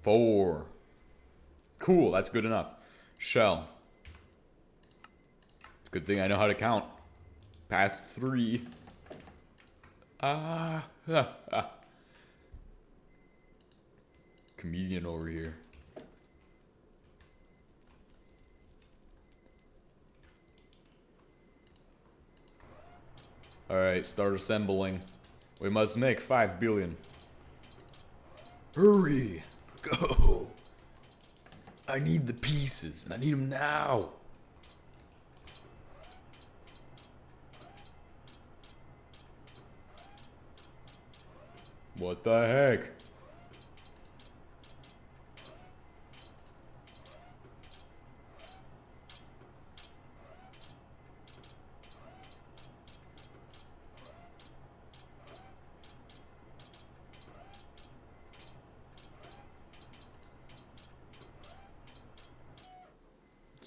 [SPEAKER 2] 4. Cool, that's good enough. Shell. It's a good thing I know how to count. Past 3. Comedian over here. Alright, start assembling. We must make 5 billion. Hurry! Go! I need the pieces, and I need them now. What the heck?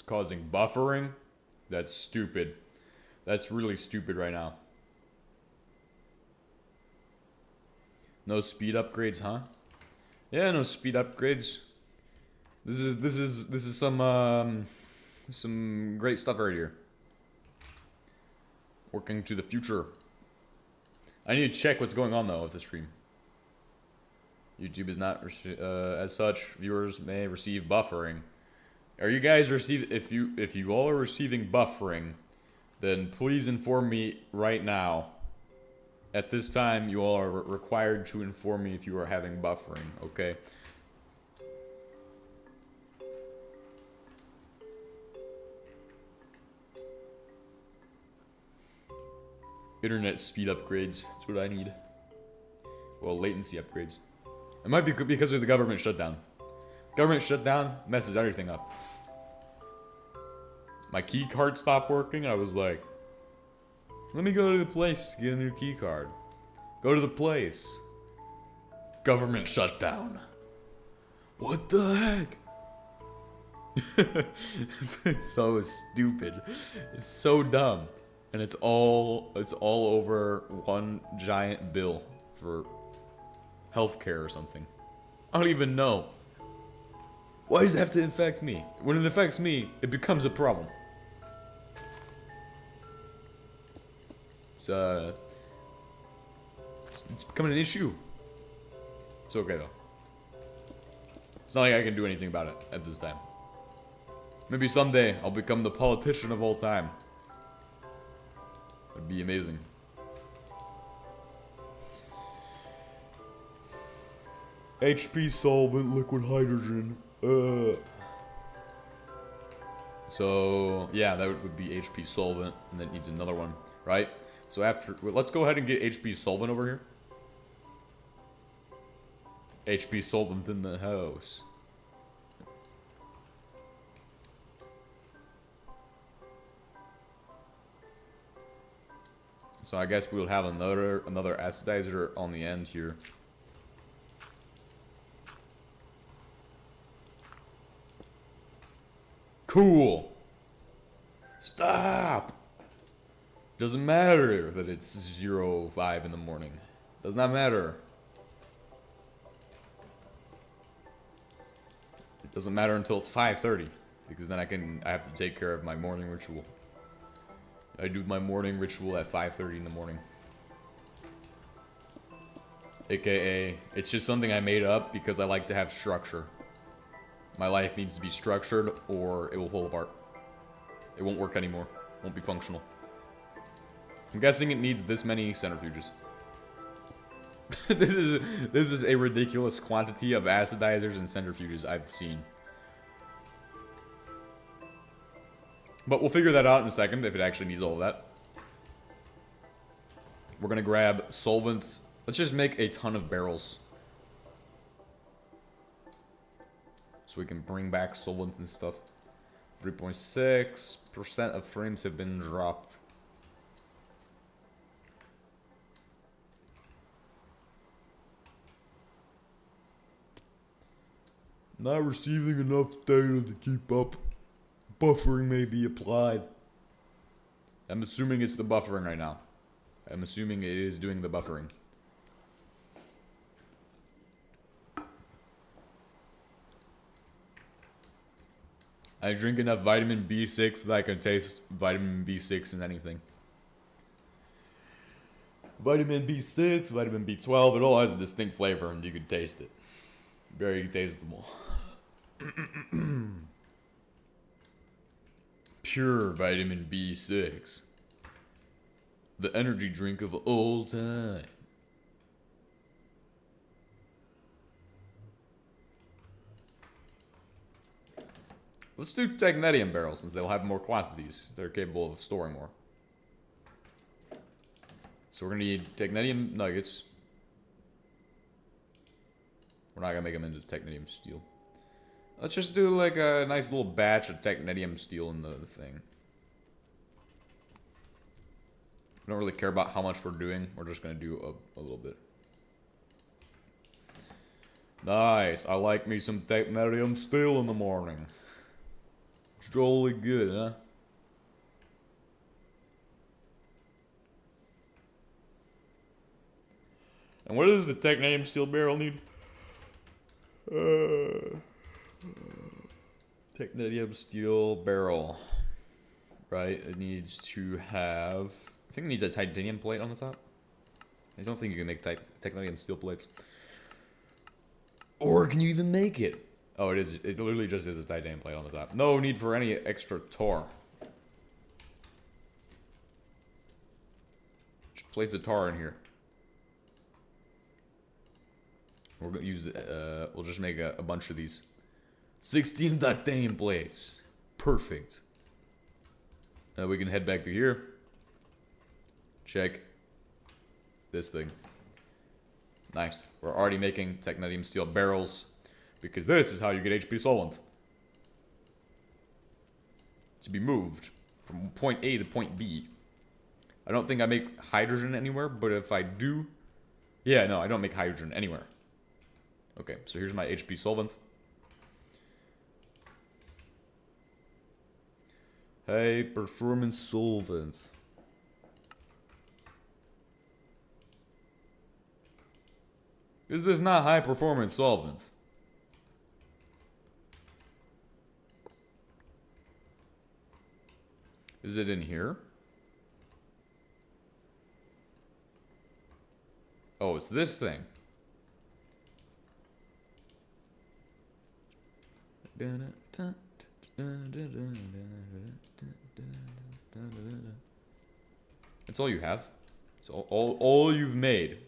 [SPEAKER 2] Causing buffering? That's stupid. That's really stupid right now. No speed upgrades, huh? Yeah, no speed upgrades. This is some great stuff right here. Working to the future. I need to check what's going on though with the stream. YouTube is not as such. Viewers may receive buffering. Are you guys if you all are receiving buffering, then please inform me right now. At this time, you all are required to inform me if you are having buffering, okay? Internet speed upgrades, that's what I need. Well, latency upgrades. It might be because of the government shutdown. Government shutdown messes everything up. My key card stopped working, and I was like, let me go to the place to get a new key card. Go to the place. Government shutdown. What the heck? It's so stupid. It's so dumb. And it's all over one giant bill for healthcare or something. I don't even know.
[SPEAKER 1] Why does it have to affect me? When it affects me, it becomes a problem. It's becoming an issue. It's okay though. It's not like I can do anything about it at this time. Maybe someday I'll become the politician of all time. That'd be amazing. HP solvent, liquid hydrogen. So yeah, that would be HP solvent, and that needs another one, right? So after, let's go ahead and get HP solvent over here. HP solvent in the house. So I guess we'll have another acidizer on the end here. Cool. Stop. Doesn't matter that it's 05 in the morning. Does not matter. It doesn't matter until it's 5:30, because then I have to take care of my morning ritual. I do my morning ritual at 5:30 in the morning. AKA, it's just something I made up because I like to have structure. My life needs to be structured or it will fall apart. It won't work anymore. Won't be functional. I'm guessing it needs this many centrifuges. This is a ridiculous quantity of acidizers and centrifuges I've seen. But we'll figure that out in a second if it actually needs all of that. We're gonna grab solvents. Let's just make a ton of barrels. So we can bring back solvents and stuff. 3.6% of frames have been dropped. Not receiving enough data to keep up. Buffering may be applied. I'm assuming it's the buffering right now. I'm assuming it is doing the buffering. I drink enough vitamin B6 that I can taste vitamin B6 in anything. Vitamin B6, vitamin B12, it all has a distinct flavor and you can taste it. Very tastable. Pure vitamin B6. The energy drink of all time. Let's do technetium barrels since they'll have more quantities. They're capable of storing more. So we're gonna need technetium nuggets. We're not gonna make them into technetium steel. Let's just do like a nice little batch of technetium steel in the thing. I don't really care about how much we're doing. We're just gonna do a little bit. Nice. I like me some technetium steel in the morning. It's jolly good, huh? And what does the technetium steel barrel need? Technetium steel barrel. Right, it needs to have... I think it needs a titanium plate on the top. I don't think you can make technetium steel plates. Or can you even make it? Oh, it is. It literally just is a titanium plate on the top. No need for any extra tar. Just place the tar in here. We're gonna use the, we'll just make a bunch of these. 16 titanium plates. Perfect. We can head back to here. Check this thing. Nice. We're already making technetium steel barrels. Because this is how you get HP solvent. To be moved from point A to point B. I don't think I make hydrogen anywhere, but if I do... Yeah, no, I don't make hydrogen anywhere. Okay, so here's my HP solvent. Hey, performance solvents. Is this not high performance solvents? Is it in here? Oh, it's this thing. That's all you have? It's all you've made.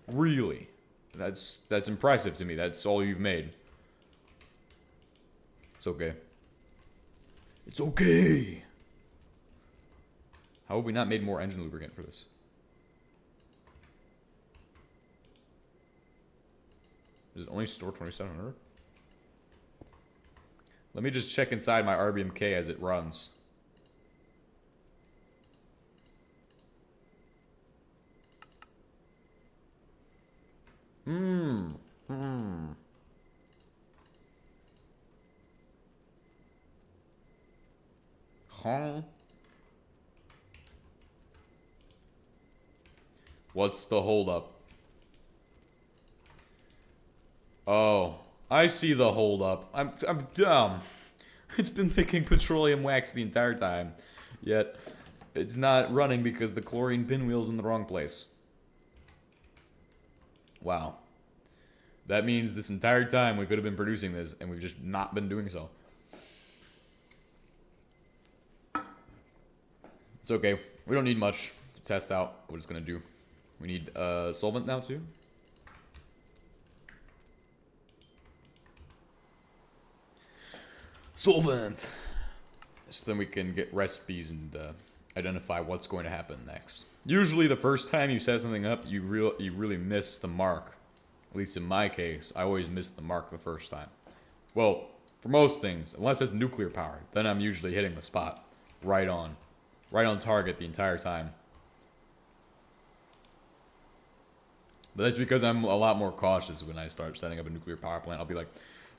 [SPEAKER 1] Really? That's impressive to me. That's all you've made. It's okay. It's okay. How have we not made more engine lubricant for this? Does it only store 2700? Let me just check inside my RBMK as it runs. Huh? What's the holdup? Oh, I see the holdup. I'm dumb. It's been making petroleum wax the entire time, yet it's not running because the chlorine pinwheel's in the wrong place. Wow. That means this entire time we could have been producing this, and we've just not been doing so. It's okay. We don't need much to test out what it's going to do. We need solvent now, too. Solvent! So then we can get recipes and identify what's going to happen next. Usually the first time you set something up, you really miss the mark. At least in my case, I always miss the mark the first time. Well, for most things, unless it's nuclear powered, then I'm usually hitting the spot. Right on target the entire time. But that's because I'm a lot more cautious when I start setting up a nuclear power plant. I'll be like,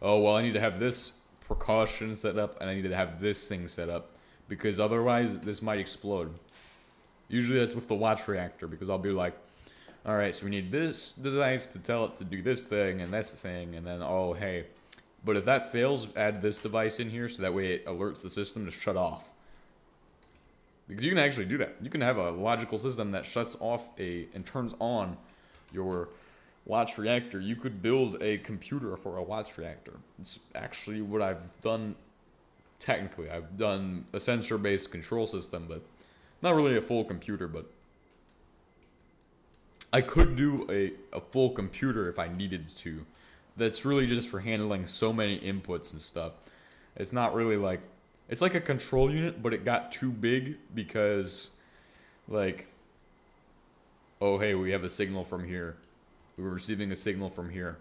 [SPEAKER 1] oh, well, I need to have this precaution set up, and I need to have this thing set up, because otherwise this might explode. Usually that's with the watch reactor, because I'll be like, alright, so we need this device to tell it to do this thing, and this thing, and then, oh, hey. But if that fails, add this device in here, so that way it alerts the system to shut off. Because you can actually do that. You can have a logical system that shuts off and turns on your watch reactor. You could build a computer for a watch reactor. It's actually what I've done technically. I've done a sensor-based control system, but not really a full computer, but I could do a full computer if I needed to. That's really just for handling so many inputs and stuff. It's not really like... It's like a control unit, but it got too big because, like, oh, hey, we have a signal from here. We're receiving a signal from here.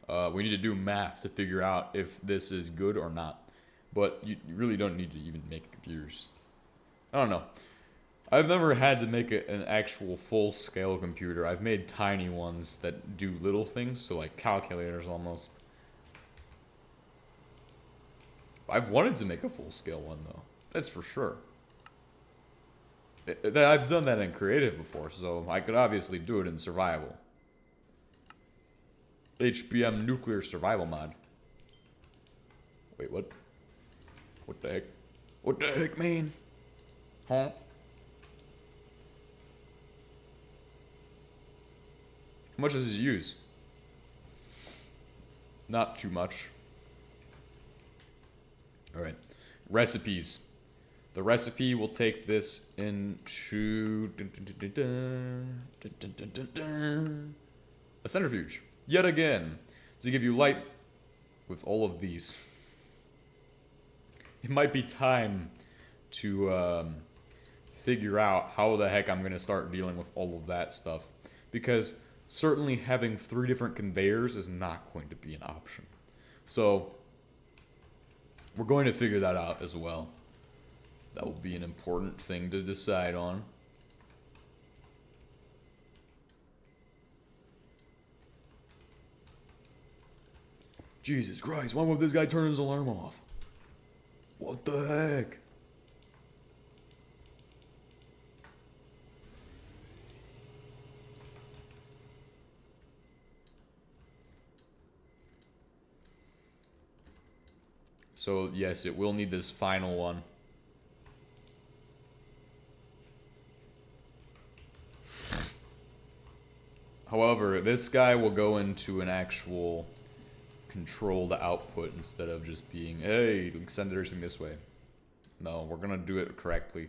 [SPEAKER 1] We need to do math to figure out if this is good or not. But you really don't need to even make computers. I don't know. I've never had to make an actual full-scale computer. I've made tiny ones that do little things, so like calculators almost. I've wanted to make a full-scale one, though. That's for sure. I've done that in creative before, so I could obviously do it in survival. HBM nuclear survival mod. Wait, what? What the heck? What the heck, man? Huh? How much does it use? Not too much. Alright. Recipes. The recipe will take this into a centrifuge. Yet again. To give you light with all of these. It might be time to figure out how the heck I'm going to start dealing with all of that stuff. Because certainly having 3 different conveyors is not going to be an option. So we're going to figure that out as well. That will be an important thing to decide on. Jesus Christ, why won't this guy turn his alarm off? What the heck? So, yes, it will need this final one. However, this guy will go into an actual controlled output instead of just being, hey, send everything this way. No, we're gonna do it correctly.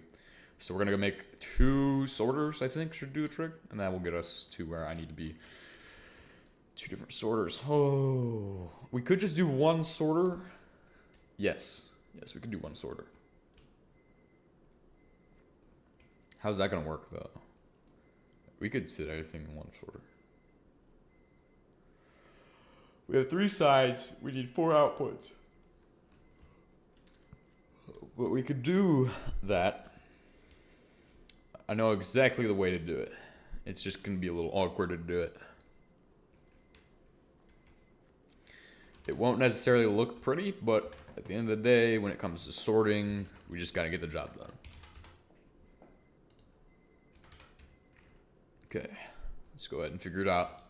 [SPEAKER 1] So we're gonna make 2 sorters, I think, should do the trick, and that will get us to where I need to be. 2 different sorters. Oh, we could just do 1 sorter. Yes, we could do 1 sorter. How's that gonna work though? We could fit everything in 1 sorter. We have 3 sides. We need 4 outputs. But we could do that. I know exactly the way to do it. It's just gonna be a little awkward to do it. It won't necessarily look pretty, but at the end of the day, when it comes to sorting, we just gotta get the job done. Okay, let's go ahead and figure it out.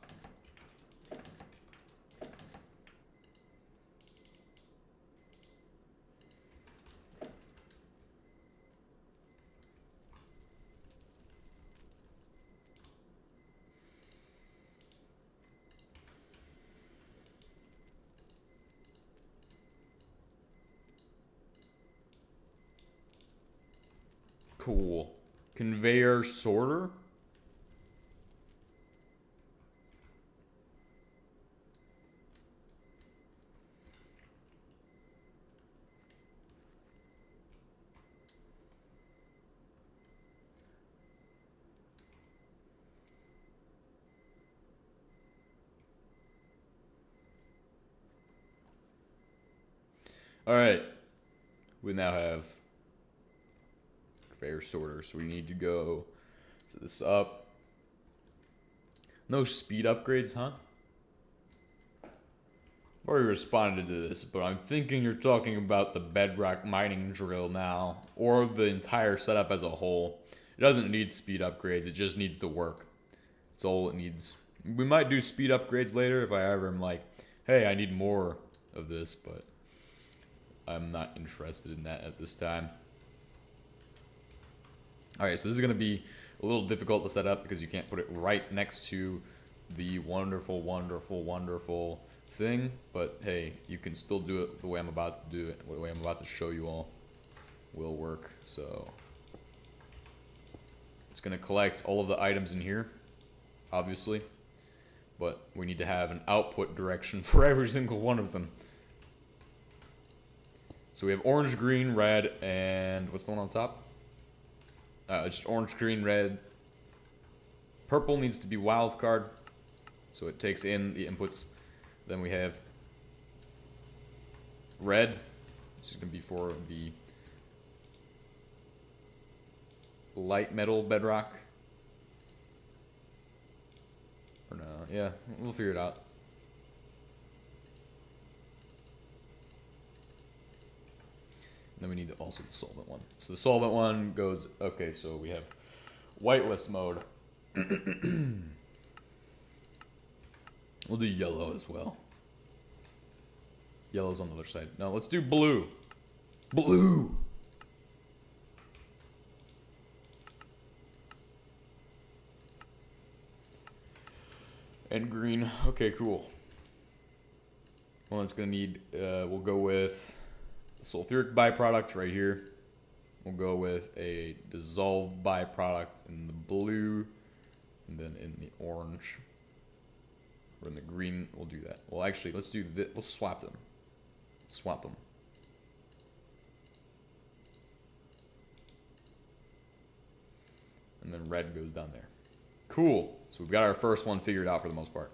[SPEAKER 1] Cool. Conveyor sorter? Alright. We now have conveyor sorter, so we need to go set this up. No speed upgrades, huh? I've already responded to this, but I'm thinking you're talking about the bedrock mining drill now, or the entire setup as a whole. It doesn't need speed upgrades, it just needs to work. That's all it needs. We might do speed upgrades later if I ever am like, hey, I need more of this, but I'm not interested in that at this time. Alright, so this is going to be a little difficult to set up because you can't put it right next to the wonderful, wonderful, wonderful thing. But hey, you can still do it the way I'm about to do it. The way I'm about to show you all will work. So it's going to collect all of the items in here, obviously. But we need to have an output direction for every single one of them. So we have orange, green, red, and what's the one on top? Just orange, green, red. Purple needs to be wildcard, so it takes in the inputs. Then we have red, which is going to be for the light metal bedrock. Or no, yeah, we'll figure it out. Then we need also the solvent one. So the solvent one goes, okay, so we have whitelist mode. We'll do yellow as well. Yellow's on the other side. No, let's do blue. Blue! And green. Okay, cool. Well, it's gonna need, we'll go with sulfuric byproduct right here. We'll go with a dissolved byproduct in the blue, and then in the orange, or in the green. We'll do that. Well, actually, let's do this. Let's swap them. Swap them. And then red goes down there. Cool. So we've got our first one figured out for the most part.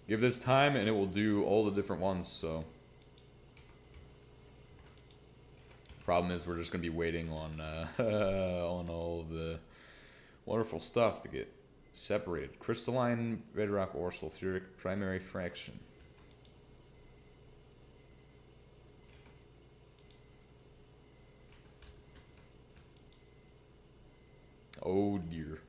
[SPEAKER 1] Give this time, and it will do all the different ones. So. Problem is, we're just gonna be waiting on on all the wonderful stuff to get separated. Crystalline, bedrock, or sulfuric primary fraction. Oh dear.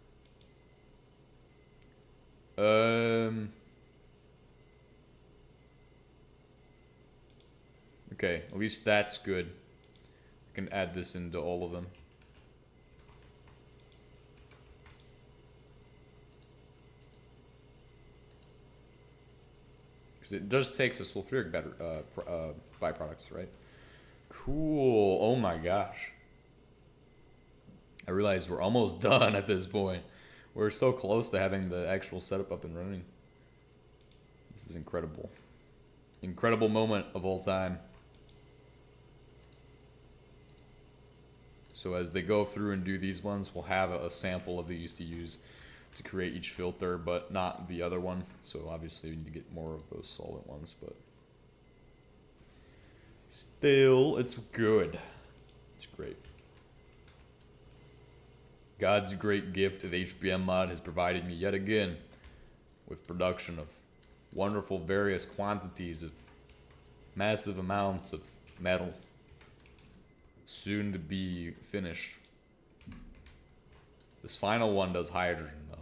[SPEAKER 1] Okay, at least that's good. I can add this into all of them. because it just takes the sulfuric byproducts, right? Cool. Oh my gosh. I realize we're almost done at this point. We're so close to having the actual setup up and running. This is incredible. Incredible moment of all time. So as they go through and do these ones, we'll have a sample of these to use to create each filter, but not the other one. So obviously we need to get more of those solvent ones, but still, it's good. It's great. God's great gift of HBM mod has provided me yet again with production of wonderful various quantities of massive amounts of metal, soon to be finished. This final one does hydrogen though.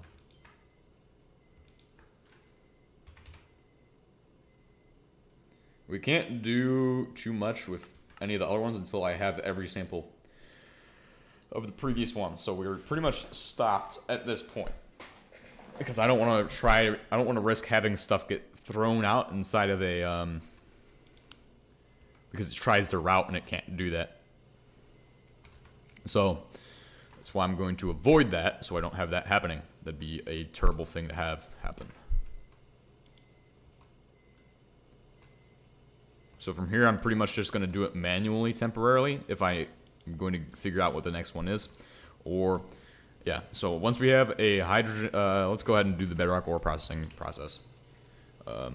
[SPEAKER 1] We can't do too much with any of the other ones until I have every sample of the previous one, so we're pretty much stopped at this point because I don't want to risk having stuff get thrown out inside of a because it tries to route and it can't do that. So that's why I'm going to avoid that, so I don't have that happening. That'd be a terrible thing to have happen. So from here, I'm pretty much just going to do it manually temporarily if I'm going to figure out what the next one is. Or, yeah, so once we have a hydrogen, let's go ahead and do the bedrock ore processing process. A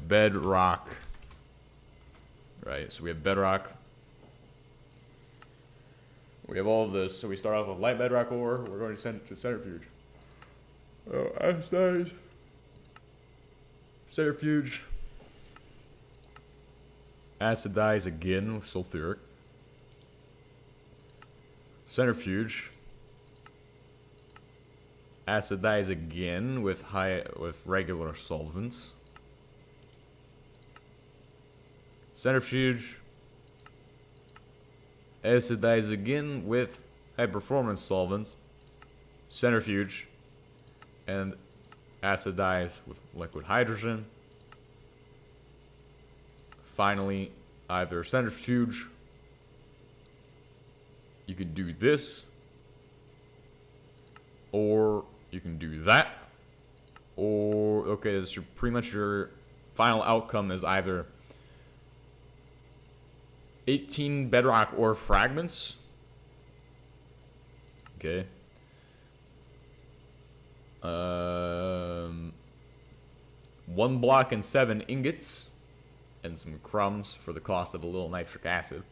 [SPEAKER 1] bedrock, right, so we have bedrock. We have all of this, so we start off with light bedrock ore. We're going to send it to centrifuge. Acidize. Centrifuge. Acidize again with sulfuric. Centrifuge. Acidize again with regular solvents. Centrifuge. Acidize again with high performance solvents. Centrifuge. And acidize with liquid hydrogen. Finally, either centrifuge, you could do this, or you can do that, or, okay, this is pretty much your final outcome is either 18 bedrock ore fragments, okay, 1 block and 7 ingots, and some crumbs for the cost of a little nitric acid.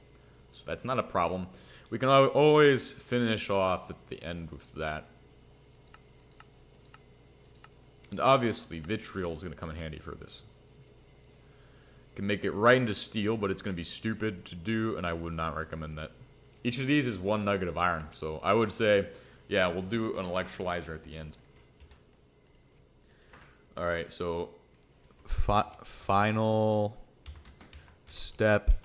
[SPEAKER 1] So that's not a problem. We can always finish off at the end with that. And obviously, vitriol is going to come in handy for this. You can make it right into steel, but it's going to be stupid to do, and I would not recommend that. Each of these is 1 nugget of iron, so I would say, yeah, we'll do an electrolyzer at the end. Alright, so final step,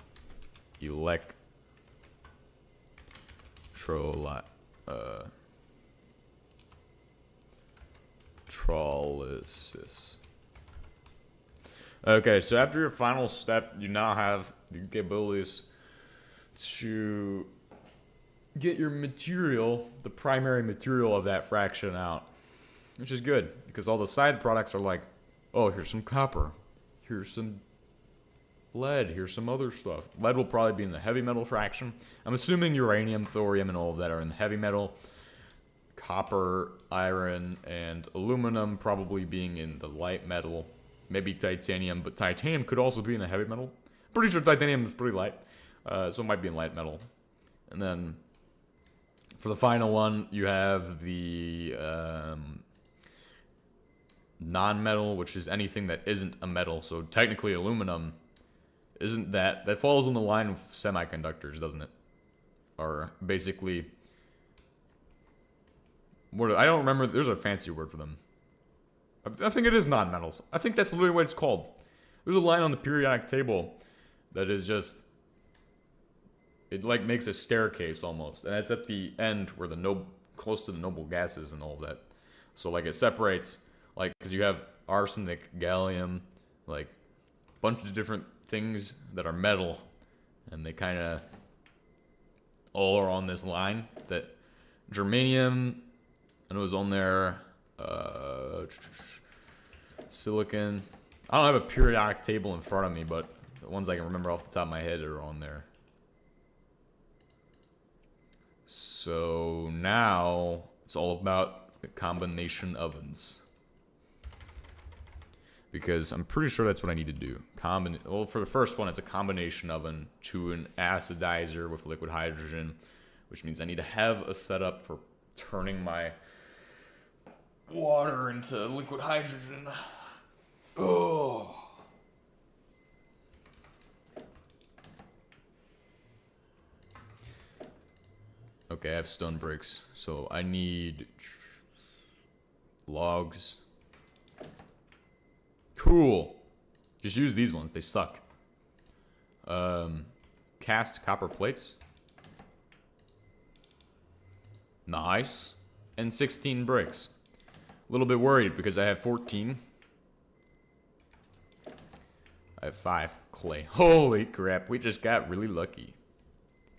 [SPEAKER 1] electrolysis. Okay, so after your final step, you now have the capabilities to get your material, the primary material of that fraction out, which is good because all the side products are like, oh, here's some copper, here's some lead, here's some other stuff. Lead will probably be in the heavy metal fraction. I'm assuming uranium, thorium, and all of that are in the heavy metal. Copper, iron, and aluminum probably being in the light metal. Maybe titanium, but titanium could also be in the heavy metal. Pretty sure titanium is pretty light, so it might be in light metal. And then for the final one, you have the non-metal, which is anything that isn't a metal. So technically aluminum isn't that falls on the line of semiconductors, doesn't it? Or basically, I don't remember, there's a fancy word for them. I think it is non-metals. I think that's literally what it's called. There's a line on the periodic table that is just, it like makes a staircase almost, and it's at the end where close to the noble gases and all of that. So like it separates, like, because you have
[SPEAKER 2] arsenic, gallium, like a bunch of different things that are metal, and they kind of all are on this line. That germanium, I know, is on there. Silicon. I don't have a periodic table in front of me, but the ones I can remember off the top of my head are on there. So now it's all about the combination ovens. Because I'm pretty sure that's what I need to do. Well, for the first one, it's a combination oven to an acidizer with liquid hydrogen, which means I need to have a setup for turning my water into liquid hydrogen. Oh. Okay, I have stone bricks, so I need logs. Cool. Just use these ones. They suck. Cast copper plates. Nice. And 16 bricks. A little bit worried because I have 14. I have 5 clay. Holy crap, we just got really lucky.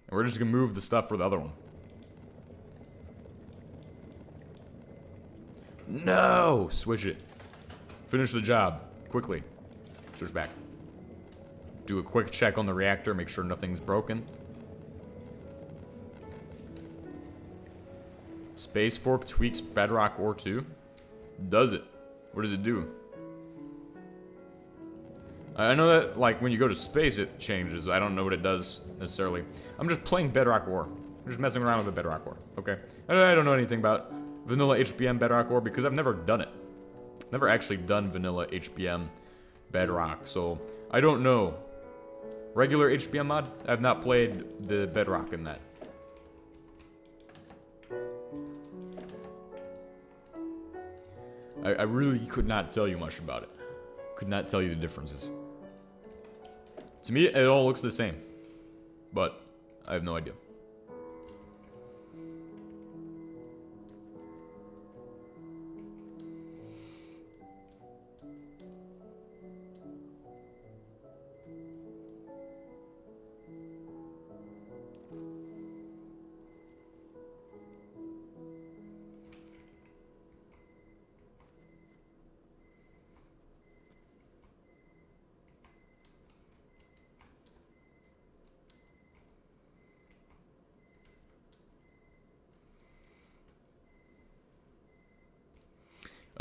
[SPEAKER 2] And we're just gonna move the stuff for the other one. No! Switch it. Finish the job. Quickly. Switch back. Do a quick check on the reactor, make sure nothing's broken. Space fork tweaks bedrock ore 2. Does it? What does it do? I know that, like, when you go to space, it changes. I don't know what it does, necessarily. I'm just playing bedrock ore. I'm just messing around with the bedrock ore, okay? I don't know anything about vanilla HBM bedrock ore because I've never done it. Never actually done vanilla HBM bedrock, so I don't know. Regular HBM mod, I have not played the bedrock in that. I really could not tell you much about it. Could not tell you the differences. To me, it all looks the same, but I have no idea.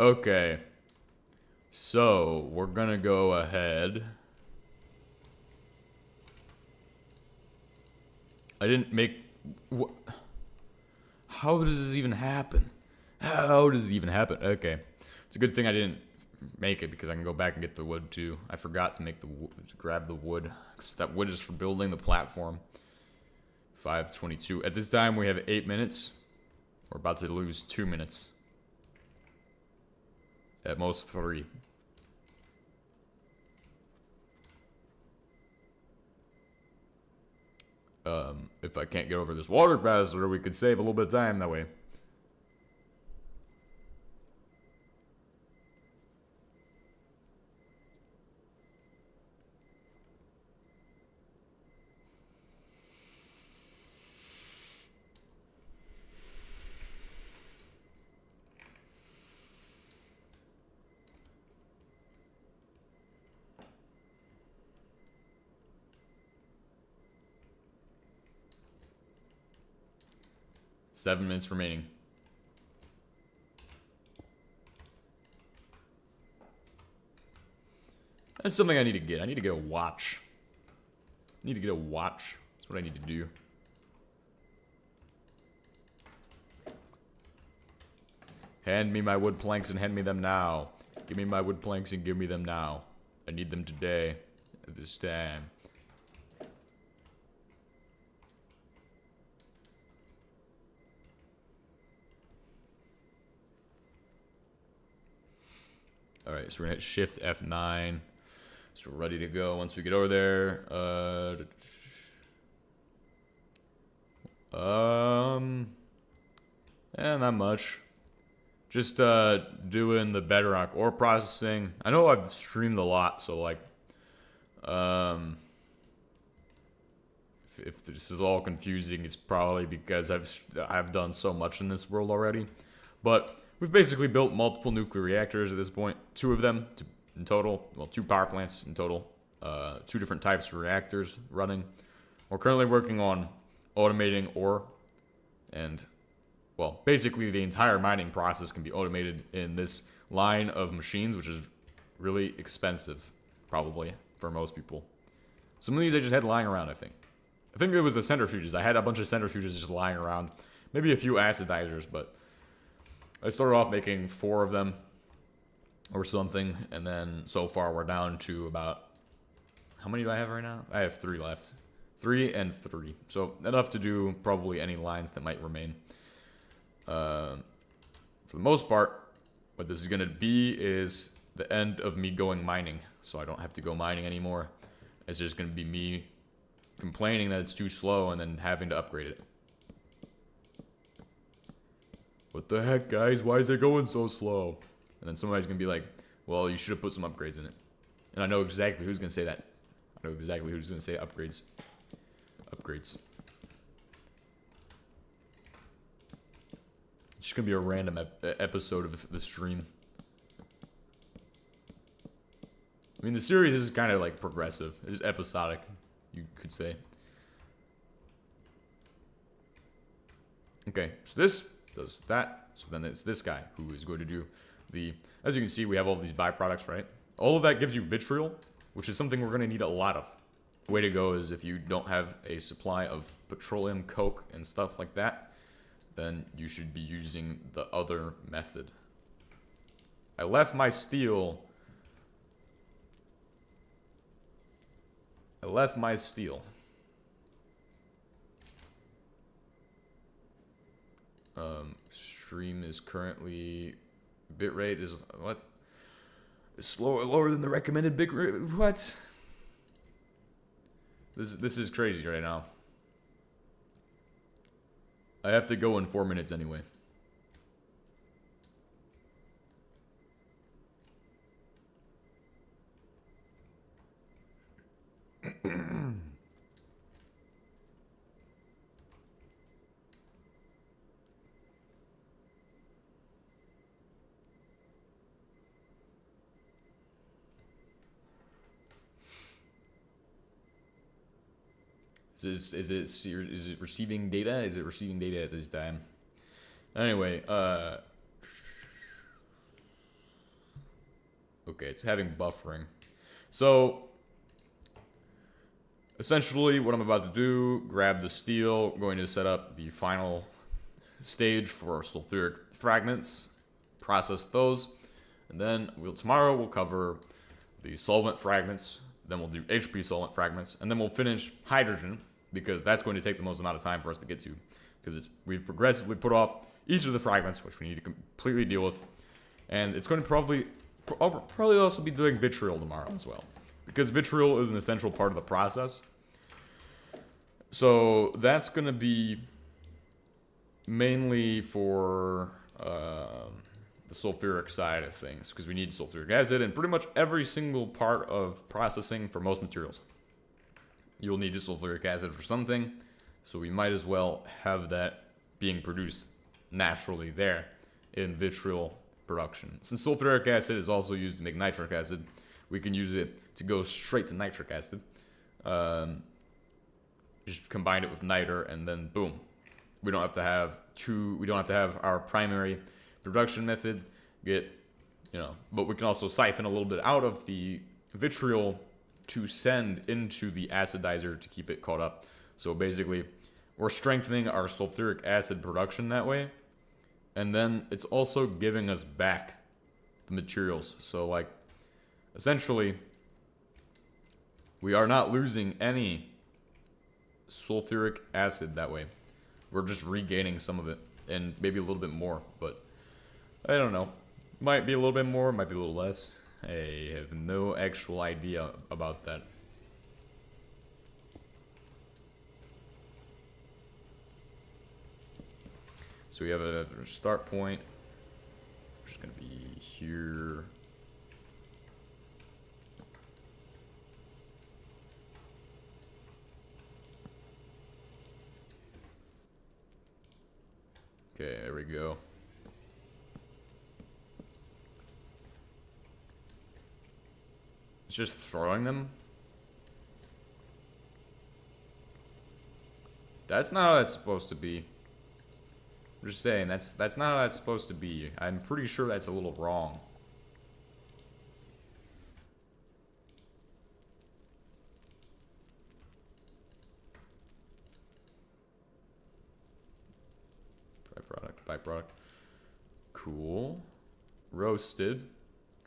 [SPEAKER 2] Okay, so we're gonna go ahead. I didn't make. How does this even happen? How does it even happen? Okay, it's a good thing I didn't make it because I can go back and get the wood too. I forgot to make the to grab the wood. 'Cause that wood is for building the platform. 5:22. At this time, we have 8 minutes. We're about to lose 2 minutes. At most 3. If I can't get over this water faster, we could save a little bit of time that way. Seven minutes remaining. That's something I need to get. I need to get a watch. I need to get a watch. That's what I need to do. Hand me my wood planks and hand me them now. Give me my wood planks and give me them now. I need them today. At this time. Alright, so we're gonna hit Shift F9. So we're ready to go once we get over there. Not much. just doing the bedrock ore processing. I know I've streamed a lot, so like, if this is all confusing, it's probably because I've done so much in this world already. But we've basically built multiple nuclear reactors at this point. 2 of them in total. Well, 2 power plants in total. 2 different types of reactors running. We're currently working on automating ore, and well, basically the entire mining process can be automated in this line of machines, which is really expensive, probably, for most people. Some of these I just had lying around, I think. I think it was the centrifuges. I had a bunch of centrifuges just lying around. Maybe a few acidizers, but I started off making 4 of them or something, and then so far we're down to about... How many do I have right now? I have 3 left. 3 and 3. So enough to do probably any lines that might remain. For the most part, what this is going to be is the end of me going mining. So I don't have to go mining anymore. It's just going to be me complaining that it's too slow and then having to upgrade it. What the heck, guys? Why is it going so slow? And then somebody's going to be like, well, you should have put some upgrades in it. And I know exactly who's going to say that. I know exactly who's going to say upgrades. Upgrades. It's just going to be a random episode of the stream. I mean, the series is kind of like progressive. It's episodic, you could say. Okay, so this does that. So then it's this guy who is going to do the... As you can see, we have all these byproducts, right? All of that gives you vitriol, which is something we're going to need a lot of. The way to go is if you don't have a supply of petroleum, coke, and stuff like that, then you should be using the other method. I left my steel... Stream is currently... Bitrate is... What? It's lower than the recommended bitrate. What? This is crazy right now. I have to go in 4 minutes anyway. Is it receiving data? Is it receiving data at this time? Anyway, okay, it's having buffering. So, essentially what I'm about to do, grab the steel, going to set up the final stage for sulfuric fragments, process those, and then tomorrow we'll cover the solvent fragments, then we'll do HP solvent fragments, and then we'll finish hydrogen, because that's going to take the most amount of time for us to get to, because we've progressively put off each of the fragments, which we need to completely deal with, and it's going to I'll probably also be doing vitriol tomorrow as well, because vitriol is an essential part of the process. So that's going to be mainly for the sulfuric side of things, because we need sulfuric acid in pretty much every single part of processing for most materials. You'll need the sulfuric acid for something, so we might as well have that being produced naturally there in vitriol production. Since sulfuric acid is also used to make nitric acid, we can use it to go straight to nitric acid. Just combine it with niter, and then boom. We don't have to have our primary production method but we can also siphon a little bit out of the vitriol to send into the acidizer to keep it caught up. So basically, we're strengthening our sulfuric acid production that way, and then it's also giving us back the materials. So like, essentially, we are not losing any sulfuric acid that way. We're just regaining some of it, and maybe a little bit more, but I don't know. Might be a little bit more, might be a little less. I have no actual idea about that. So we have a start point. which is gonna be here. Okay, there we go. It's just throwing them? That's not how that's supposed to be. I'm just saying, that's not how that's supposed to be. I'm pretty sure that's a little wrong. Byproduct. Cool. Roasted.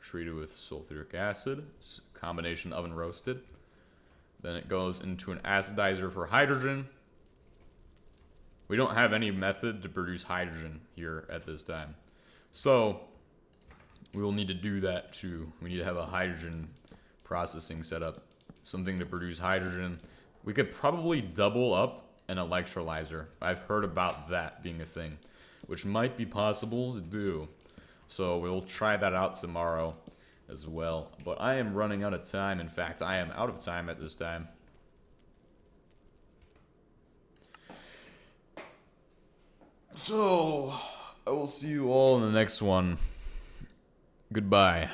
[SPEAKER 2] Treated with sulfuric acid. It's a combination oven roasted. Then it goes into an acidizer for hydrogen. We don't have any method to produce hydrogen here at this time. So, we will need to do that too. We need to have a hydrogen processing setup. Something to produce hydrogen. We could probably double up an electrolyzer. I've heard about that being a thing, which might be possible to do. So we'll try that out tomorrow as well. But I am running out of time. In fact, I am out of time at this time. So, I will see you all in the next one. Goodbye.